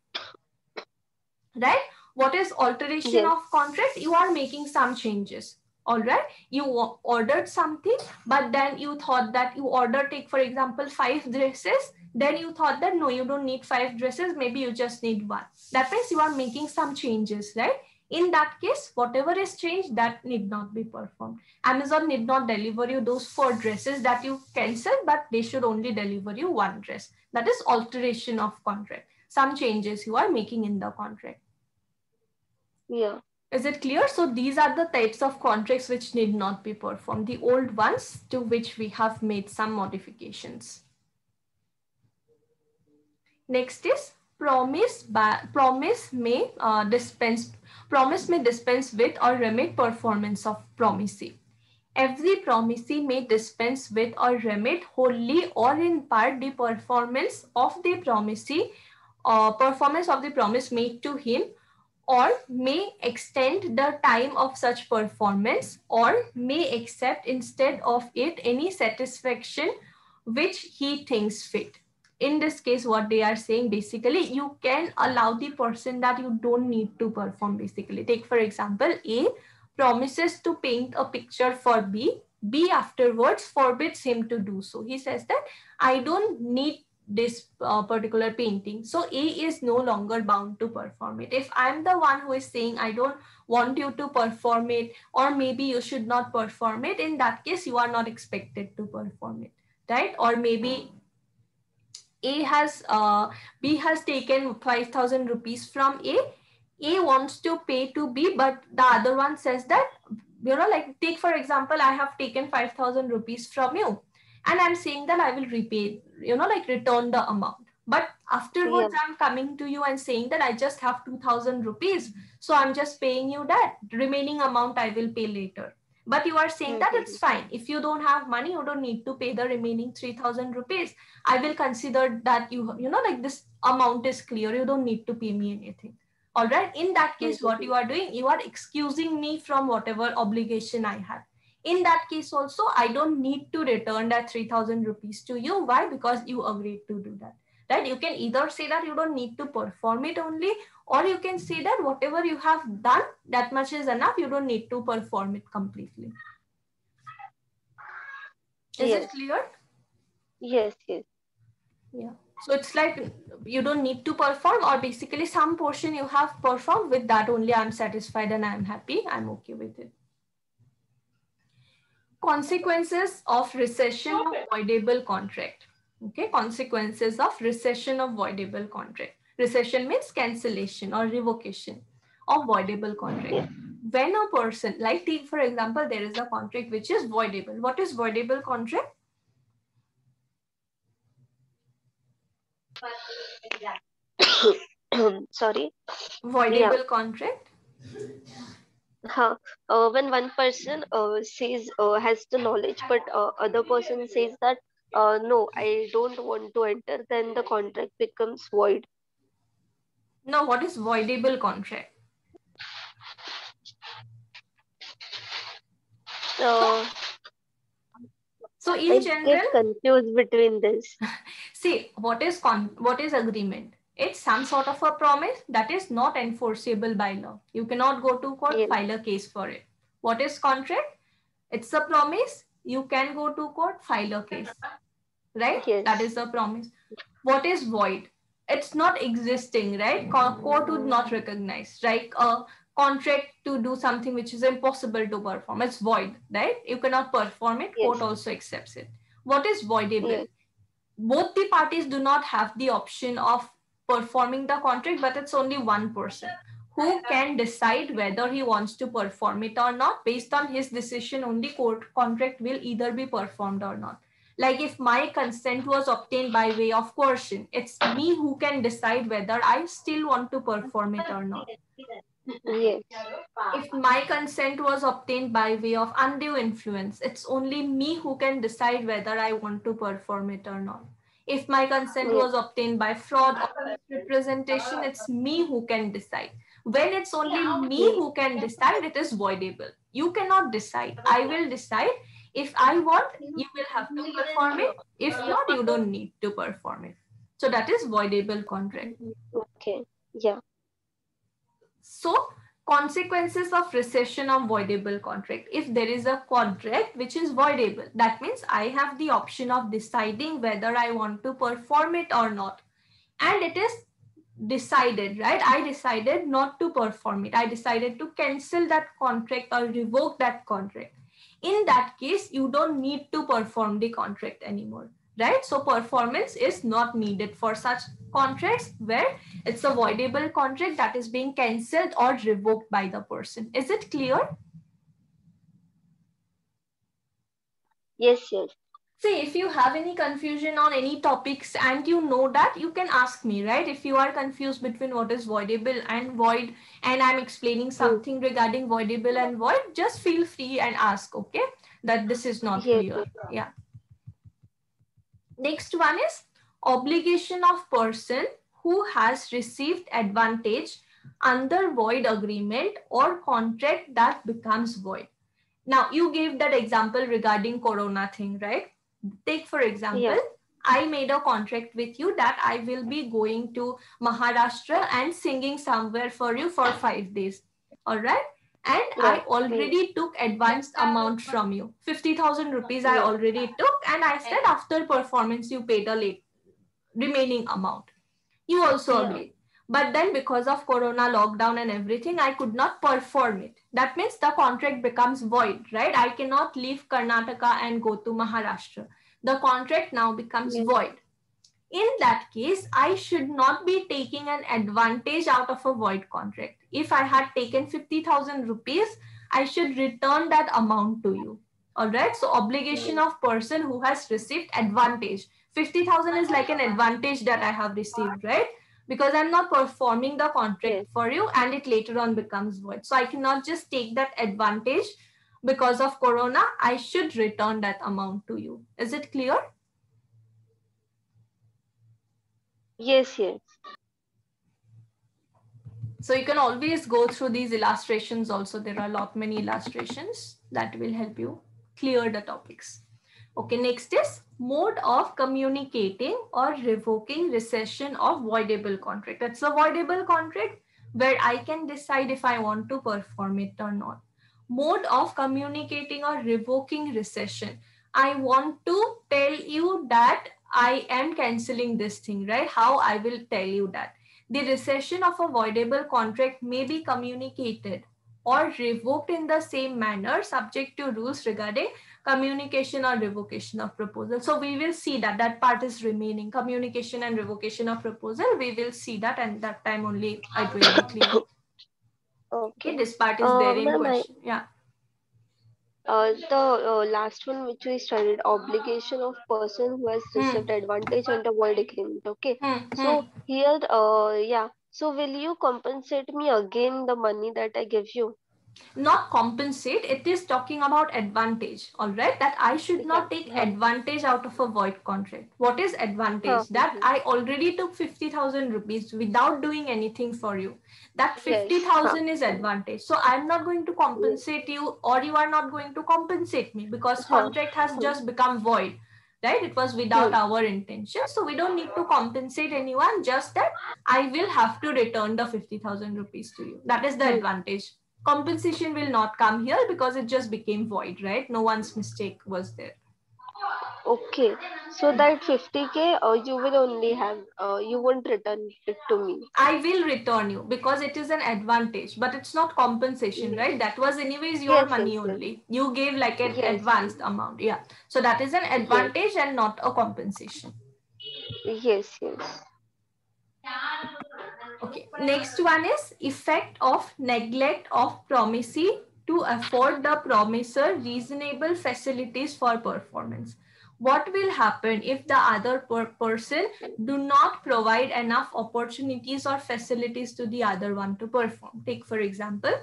Speaker 1: right? What is alteration
Speaker 2: Yes.
Speaker 1: of contract? You are making some changes. All right, you ordered something, but then you thought that you ordered, take for example, 5 dresses. Then you thought that no, you don't need 5 dresses, maybe you just need one. That means you are making some changes, right? In that case, whatever is changed, that need not be performed. Amazon need not deliver you those 4 dresses that you canceled, but they should only deliver you one dress. That is alteration of contract. Some changes you are making in the contract.
Speaker 2: Yeah.
Speaker 1: Is it clear? So these are the types of contracts which need not be performed, the old ones to which we have made some modifications. Next is promise may dispense with or remit performance of promisee. Every promisee may dispense with or remit wholly or in part the performance of the promisee, performance of the promise made to him, or may extend the time of such performance, or may accept instead of it any satisfaction which he thinks fit. In this case, what they are saying, basically, you can allow the person that you don't need to perform. Basically, take for example, A promises to paint a picture for B. B afterwards forbids him to do so. He says that I don't need this particular painting. So A is no longer bound to perform it. If I'm the one who is saying I don't want you to perform it, or maybe you should not perform it, in that case you are not expected to perform it, right? Or maybe B has taken 5,000 rupees from A. A wants to pay to B, but the other one says that, like take for example, I have taken 5,000 rupees from you, and I'm saying that I will repay, like return the amount. But
Speaker 2: Yeah.
Speaker 1: afterwards, I'm coming to you and saying that I just have 2,000 rupees. So I'm just paying you that. Remaining amount I will pay later. But you are saying that it's fine. If you don't have money, you don't need to pay the remaining 3,000 rupees. I will consider that like this amount is clear. You don't need to pay me anything. All right. In that case, what you are doing, you are excusing me from whatever obligation I had. In that case also, I don't need to return that 3,000 rupees to you. Why? Because you agreed to do that. Right? You can either say that you don't need to perform it only, or you can say that whatever you have done, that much is enough. You don't need to perform it completely. Is it
Speaker 2: Yes.
Speaker 1: clear?
Speaker 2: Yes. Yes.
Speaker 1: Yeah. So it's like you don't need to perform, or basically some portion you have performed, with that only I'm satisfied and I'm happy. I'm okay with it. Consequences of recession of voidable contract. Okay, consequences of recession of voidable contract. Recession means cancellation or revocation of voidable contract.
Speaker 2: Yeah.
Speaker 1: When a person, like take for example, there is a contract which is voidable. What is voidable contract?
Speaker 2: Sorry. Yeah.
Speaker 1: Voidable contract.
Speaker 2: when one person says has the knowledge, but other person says that no, I don't want to enter, then the contract becomes void.
Speaker 1: Now, what is voidable contract? So,
Speaker 2: Uh,
Speaker 1: so in
Speaker 2: I get
Speaker 1: general,
Speaker 2: confused between this.
Speaker 1: see, what is agreement? It's some sort of a promise that is not enforceable by law. You cannot go to court,
Speaker 2: Yes,
Speaker 1: file a case for it. What is contract? It's a promise. You can go to court, file a case, right? That
Speaker 2: yes,
Speaker 1: is the promise. What is void? It's not existing, right? Court would not recognize, right? A contract to do something which is impossible to perform. It's void, right? You cannot perform it. Court
Speaker 2: yes,
Speaker 1: also accepts it. What is voidable?
Speaker 2: yes,
Speaker 1: Both the parties do not have the option of performing the contract, but it's only one person who can decide whether he wants to perform it or not. Based on his decision, only court contract will either be performed or not. Like if my consent was obtained by way of coercion, it's me who can decide whether I still want to perform it or not.
Speaker 2: yes,
Speaker 1: If my consent was obtained by way of undue influence, it's only me who can decide whether I want to perform it or not. If my consent
Speaker 2: yes,
Speaker 1: was obtained by fraud or misrepresentation, it's me who can decide. When it's only me
Speaker 2: yes,
Speaker 1: who can decide, it is voidable. You cannot decide. I will decide. If I want, you will have to perform it. If not, you don't need to perform it. So that is voidable contract.
Speaker 2: okay, yeah,
Speaker 1: So, consequences of rescission of voidable contract. If there is a contract which is voidable, that means I have the option of deciding whether I want to perform it or not. And it is decided, right? I decided not to perform it. I decided to cancel that contract or revoke that contract. In that case, you don't need to perform the contract anymore, right? So performance is not needed for such contracts where it's a voidable contract that is being cancelled or revoked by the person. Is it clear?
Speaker 2: yes, yes,
Speaker 1: See, if you have any confusion on any topics and you know that, you can ask me, right? If you are confused between what is voidable and void, and I'm explaining
Speaker 2: hmm,
Speaker 1: something regarding voidable and void, just feel free and ask, okay? That this is not
Speaker 2: yes,
Speaker 1: clear.
Speaker 2: yes,
Speaker 1: Yeah. Next one is obligation of person who has received advantage under void agreement or contract that becomes void. Now, you gave that example regarding Corona thing, right? Take, for example,
Speaker 2: yeah,
Speaker 1: I made a contract with you that I will be going to Maharashtra and singing somewhere for you for 5 days. All right. And
Speaker 2: yeah,
Speaker 1: I
Speaker 2: hmm,
Speaker 1: already took advanced amount from you. 50,000 rupees I
Speaker 2: yeah,
Speaker 1: already took. And I said after performance, you paid a late remaining amount. You also agreed. But then because of Corona lockdown and everything, I could not perform it. That means the contract becomes void, right? I cannot leave Karnataka and go to Maharashtra. The contract now becomes
Speaker 2: yes,
Speaker 1: void. In that case, I should not be taking an advantage out of a void contract. If I had taken 50,000 rupees, I should return that amount to you. All right. So obligation of person who has received advantage. 50,000 is like an advantage that I have received, right? Because I'm not performing the contract
Speaker 2: yes,
Speaker 1: for you and it later on becomes void. So I cannot just take that advantage because of Corona. I should return that amount to you. Is it clear?
Speaker 2: yes, yes,
Speaker 1: So you can always go through these illustrations also. There are a lot many illustrations that will help you clear the topics. Okay, next is mode of communicating or revoking rescission of voidable contract. That's a voidable contract where I can decide if I want to perform it or not. Mode of communicating or revoking rescission. I want to tell you that I am canceling this thing, right? How I will tell you that the rescission of a voidable contract may be communicated or revoked in the same manner subject to rules regarding communication or revocation of proposal. So we will see that that part is remaining. Communication and revocation of proposal, we will see that, and that time only it will be clear. Okay,
Speaker 2: okay.
Speaker 1: this part is there in
Speaker 2: Ma'am,
Speaker 1: question. Yeah.
Speaker 2: the last one which we studied, obligation of person who has received
Speaker 1: Hmm.
Speaker 2: advantage under void agreement. Okay,
Speaker 1: Hmm.
Speaker 2: so
Speaker 1: Hmm.
Speaker 2: here, yeah. So will you compensate me again the money that I give you?
Speaker 1: Not compensate, it is talking about advantage, all right, that I should not take advantage out of a void contract. What is advantage? That I already took 50,000 rupees without doing anything for you. That 50,000 is advantage. So I'm not going to compensate you, or you are not going to compensate me, because contract has just become void, right? It was without our intention. So we don't need to compensate anyone, just that I will have to return the 50,000 rupees to you. That is the advantage. Compensation will not come here because it just became void, right? No one's mistake was there.
Speaker 2: Okay, so that 50K, you will only have, you won't return it to me.
Speaker 1: I will return you because it is an advantage, but it's not compensation, right? That was anyways your money only. You gave like an advanced amount. Yeah. So that is an advantage and not a compensation.
Speaker 2: Yes.
Speaker 1: Okay. Next one is effect of neglect of promisee to afford the promiser reasonable facilities for performance. What will happen if the other person do not provide enough opportunities or facilities to the other one to perform? Take for example,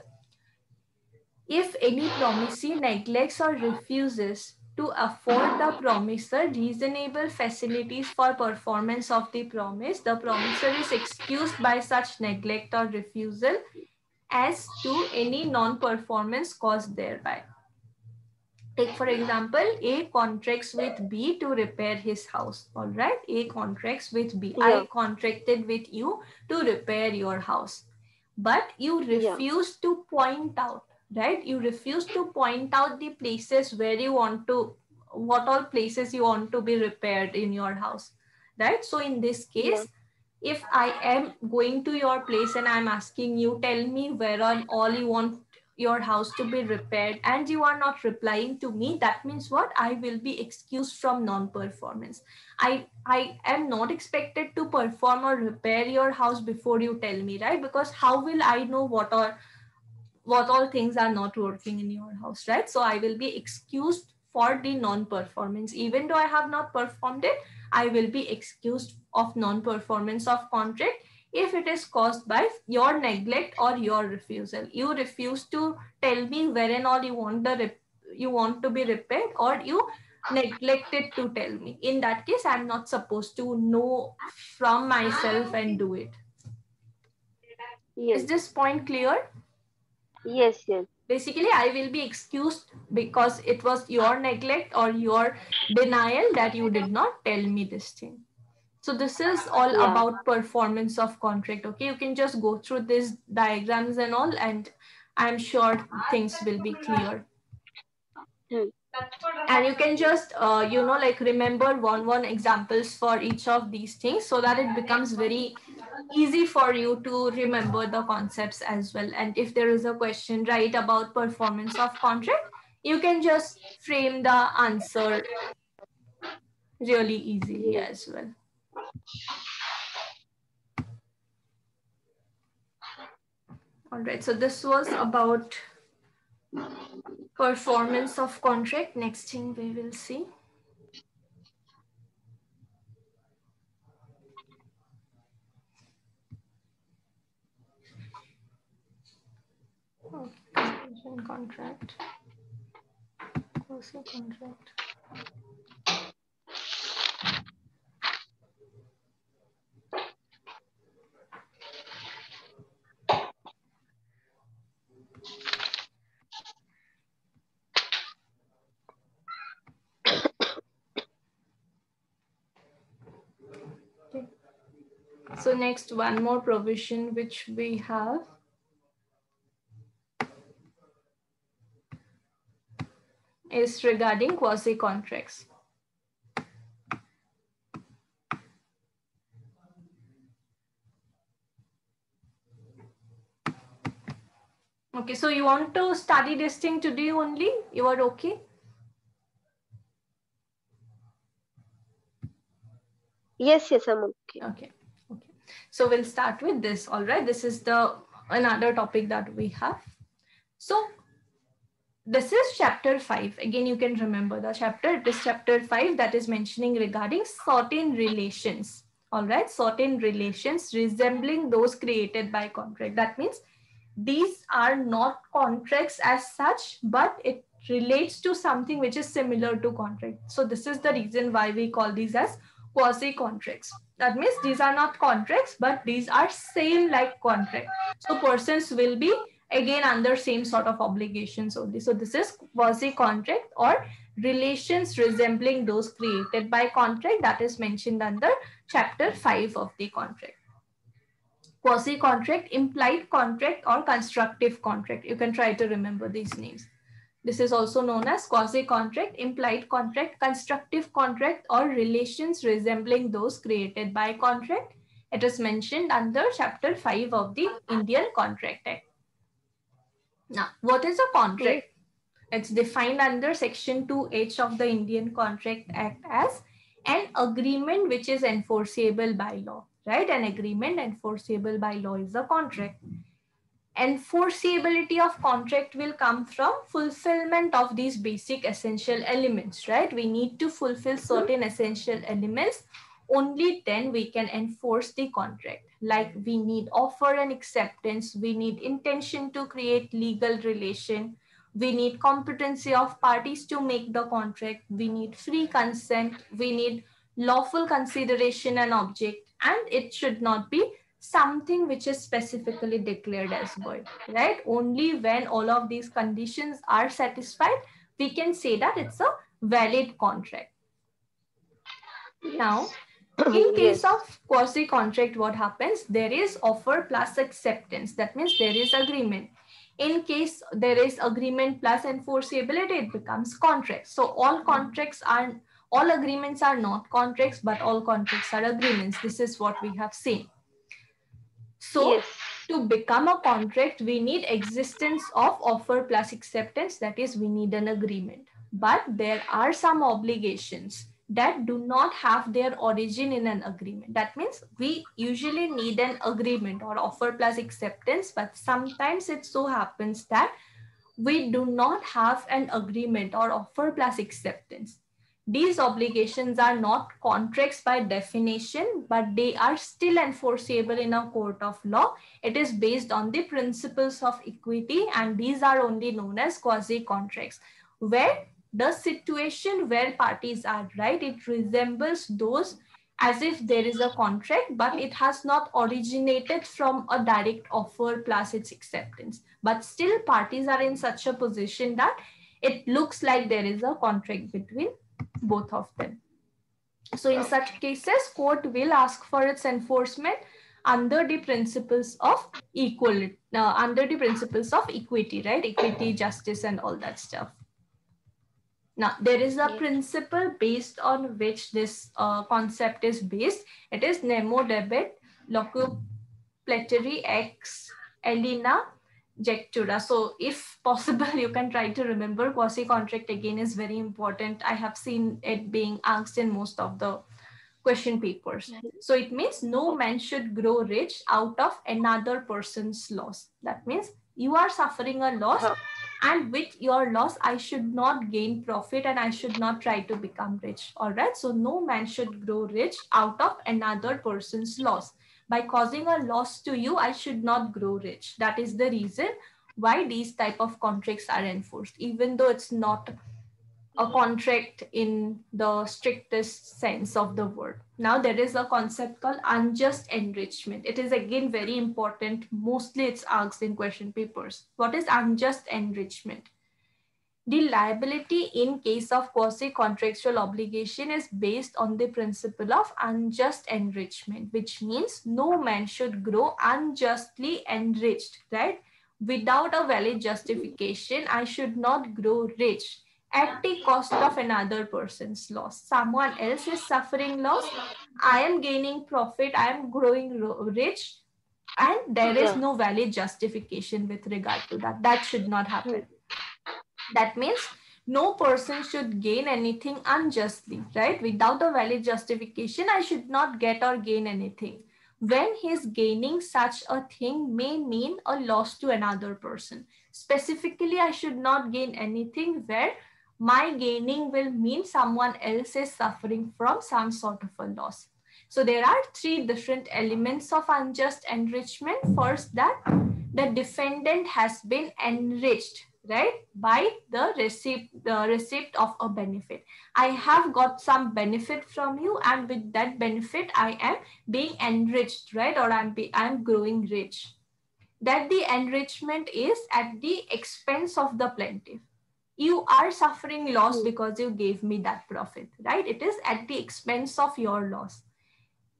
Speaker 1: if any promisee neglects or refuses to afford the promiser reasonable facilities for performance of the promiser is excused by such neglect or refusal as to any non-performance caused thereby. Take for example, A contracts with B to repair his house. All right, A contracts with B. I contracted with you to repair your house, but you refuse to point out, right? You refuse to point out the places where you want to, what all places you want to be repaired in your house, right? So in this case, if I am going to your place and I'm asking you, tell me where on all you want your house to be repaired, and you are not replying to me, that means what? I will be excused from non-performance. I am not expected to perform or repair your house before you tell me, right? Because how will I know what all things are not working in your house, right? So I will be excused for the non-performance. Even though I have not performed it, I will be excused of non-performance of contract if it is caused by your neglect or your refusal. You refuse to tell me wherein all you want to be repaired, or you neglected to tell me. In that case, I'm not supposed to know from myself and do it. Is this point clear?
Speaker 2: Yes.
Speaker 1: Basically, I will be excused because it was your neglect or your denial that you did not tell me this thing. So this is all about performance of contract. Okay, you can just go through these diagrams and all, and I'm sure things will be clear. And you can just, like remember one examples for each of these things so that it becomes very easy for you to remember the concepts as well. And if there is a question, right, about performance of contract, you can just frame the answer really easily as well. All right, so this was about performance of contract. Next thing we will see. Okay, contract. Contract. Okay. So next, one more provision which we have is regarding quasi contracts. Okay, so you want to study this thing today only? You are okay?
Speaker 2: Yes, I'm okay.
Speaker 1: Okay. So we'll start with this. All right. This is another topic that we have. So this is chapter 5. Again, you can remember the chapter. It is chapter 5 that is mentioning regarding certain relations. All right. Certain relations resembling those created by contract. That means these are not contracts as such, but it relates to something which is similar to contract. So this is the reason why we call these as quasi contracts. That means these are not contracts, but these are same like contract. So persons will be again under same sort of obligations only. So this is quasi contract or relations resembling those created by contract, that is mentioned under chapter 5 of the contract. Quasi contract, implied contract, or constructive contract. You can try to remember these names. This is also known as quasi contract, implied contract, constructive contract, or relations resembling those created by contract. It is mentioned under chapter 5 of the Indian Contract Act. Now, what is a contract? It's defined under section 2H of the Indian Contract Act as an agreement which is enforceable by law, right? An agreement enforceable by law is a contract. Enforceability of contract will come from fulfillment of these basic essential elements, right? We need to fulfill certain essential elements. Only then we can enforce the contract. Like we need offer and acceptance, we need intention to create legal relation, we need competency of parties to make the contract, we need free consent, we need lawful consideration and object, and it should not be something which is specifically declared as void, right? Only when all of these conditions are satisfied, we can say that it's a valid contract. Now, in case of quasi contract, what happens? There is offer plus acceptance. That means there is agreement. In case there is agreement plus enforceability, it becomes contract. So all agreements are not contracts, but all contracts are agreements. This is what we have seen. So to become a contract, we need existence of offer plus acceptance. That is, we need an agreement. But there are some obligations that do not have their origin in an agreement. That means we usually need an agreement or offer plus acceptance, but sometimes it so happens that we do not have an agreement or offer plus acceptance. These obligations are not contracts by definition, but they are still enforceable in a court of law. It is based on the principles of equity, and these are only known as quasi-contracts, where the situation where parties are, right, it resembles those as if there is a contract, but it has not originated from a direct offer plus its acceptance. But still parties are in such a position that it looks like there is a contract between both of them. So in such cases, court will ask for its enforcement under the principles of equality, under the principles of equity, right? Equity, justice, and all that stuff. Now, there is a principle based on which this concept is based. It is nemo debet loco pleteri ex Elena Jectura. So if possible, you can try to remember. Quasi-contract again is very important. I have seen it being asked in most of the question papers. So it means no man should grow rich out of another person's loss. That means you are suffering a loss, and with your loss, I should not gain profit and I should not try to become rich. All right. So no man should grow rich out of another person's loss. By causing a loss to you, I should not grow rich. That is the reason why these type of contracts are enforced, even though it's not a contract in the strictest sense of the word. Now there is a concept called unjust enrichment. It is again very important. Mostly it's asked in question papers. What is unjust enrichment? The liability in case of quasi-contractual obligation is based on the principle of unjust enrichment, which means no man should grow unjustly enriched, right? Without a valid justification, I should not grow rich at the cost of another person's loss. Someone else is suffering loss. I am gaining profit. I am growing rich. And there is no valid justification with regard to that. That should not happen. That means no person should gain anything unjustly, right? Without a valid justification, I should not get or gain anything. When he's gaining such a thing may mean a loss to another person. Specifically, I should not gain anything where my gaining will mean someone else is suffering from some sort of a loss. So there are three different elements of unjust enrichment. First, that the defendant has been enriched, right, by the receipt of a benefit. I have got some benefit from you, and with that benefit I am being enriched, right, or I'm growing rich. That the enrichment is at the expense of the plaintiff. You are suffering loss because you gave me that profit, right? It is at the expense of your loss.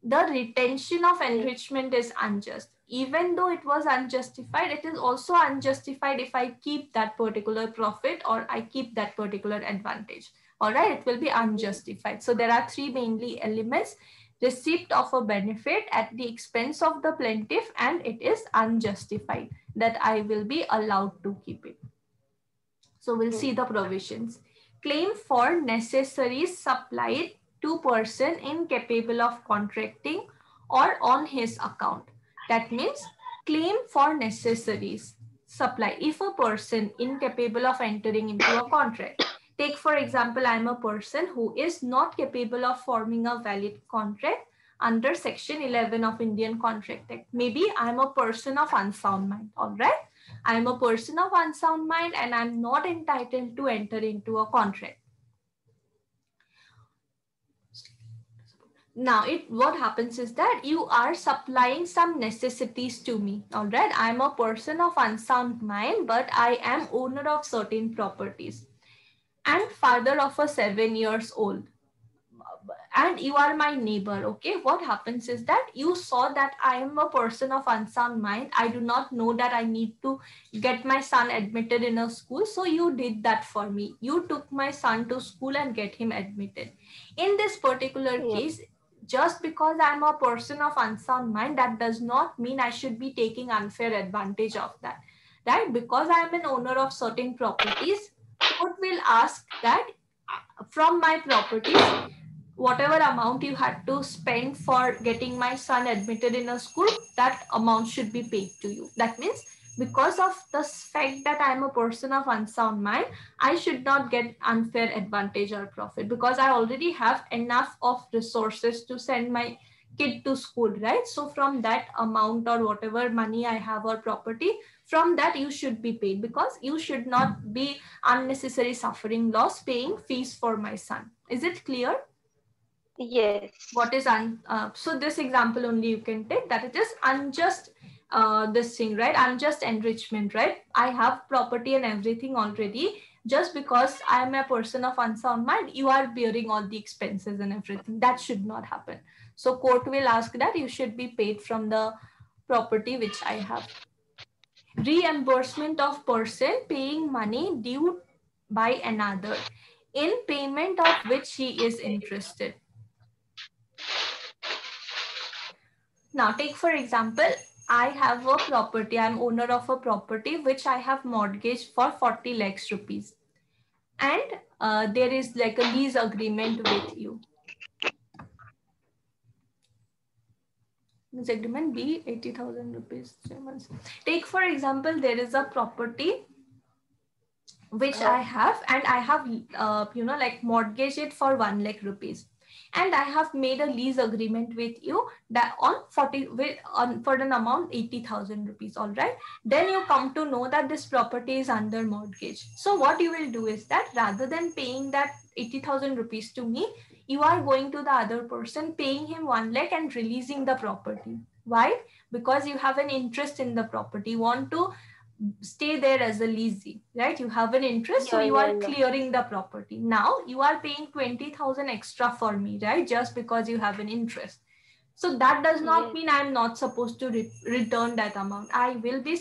Speaker 1: The retention of enrichment is unjust. Even though it was unjustified, it is also unjustified if I keep that particular profit or I keep that particular advantage. All right, it will be unjustified. So there are three mainly elements: receipt of a benefit at the expense of the plaintiff, and it is unjustified that I will be allowed to keep it. So we'll see the provisions. Claim for necessaries supplied to person incapable of contracting or on his account. That means claim for necessaries supply. If a person incapable of entering into a contract, take for example, I'm a person who is not capable of forming a valid contract under section 11 of Indian Contract Act. Maybe I'm a person of unsound mind, all right? I'm a person of unsound mind and I'm not entitled to enter into a contract. Now, what happens is that you are supplying some necessities to me, all right? I'm a person of unsound mind, but I am owner of certain properties and father of a 7 years old. And you are my neighbor, okay? What happens is that you saw that I am a person of unsound mind. I do not know that I need to get my son admitted in a school. So you did that for me. You took my son to school and get him admitted. In this particular case, just because I'm a person of unsound mind, that does not mean I should be taking unfair advantage of that, right? Because I'm an owner of certain properties, court will ask that from my properties, whatever amount you had to spend for getting my son admitted in a school, that amount should be paid to you. That means because of the fact that I'm a person of unsound mind, I should not get unfair advantage or profit because I already have enough of resources to send my kid to school, right? So from that amount or whatever money I have or property, from that you should be paid because you should not be unnecessary suffering loss paying fees for my son. Is it clear?
Speaker 2: Yes.
Speaker 1: What is so this example only you can take, that it is unjust this thing, right? Unjust enrichment, right? I have property and everything already. Just because I am a person of unsound mind, you are bearing all the expenses and everything. That should not happen. So court will ask that you should be paid from the property which I have. Reimbursement of person paying money due by another in payment of which he is interested. Now take for example, I have a property, I'm owner of a property which I have mortgaged for 40 lakhs rupees. And there is like a lease agreement with you. Lease agreement be 80,000 rupees 3 months. Take for example, there is a property which I have, and I have, like mortgage it for 1 lakh rupees. And I have made a lease agreement with you that on for an amount 80,000 rupees. All right. Then you come to know that this property is under mortgage. So what you will do is that rather than paying that 80,000 rupees to me, you are going to the other person, paying him 1 lakh and releasing the property. Why? Because you have an interest in the property. You want to stay there as a leasee, right? You have an interest, so you are clearing the property. Now you are paying 20,000 extra for me, right? Just because you have an interest. So that does not mean I'm not supposed to return that amount. I will be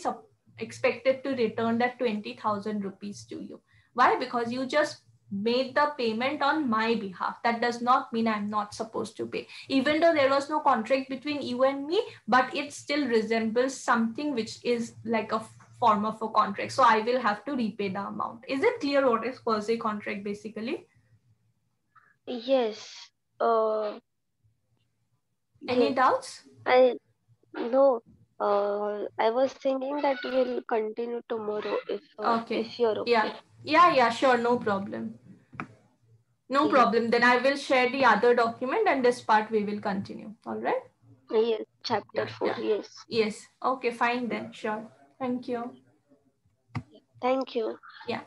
Speaker 1: expected to return that 20,000 rupees to you. Why? Because you just made the payment on my behalf. That does not mean I'm not supposed to pay. Even though there was no contract between you and me, but it still resembles something which is like a form of a contract. So I will have to repay the amount. Is it clear what is quasi contract basically?
Speaker 2: Yes.
Speaker 1: Any doubts?
Speaker 2: No. I was thinking that we'll continue tomorrow if you're okay.
Speaker 1: Yeah, sure, no problem. No problem. Then I will share the other document and this part we will continue. All right?
Speaker 2: Yes, chapter 4. Yes.
Speaker 1: Yes. Okay, fine then. Sure. Thank you.
Speaker 2: Thank you.
Speaker 1: Yeah.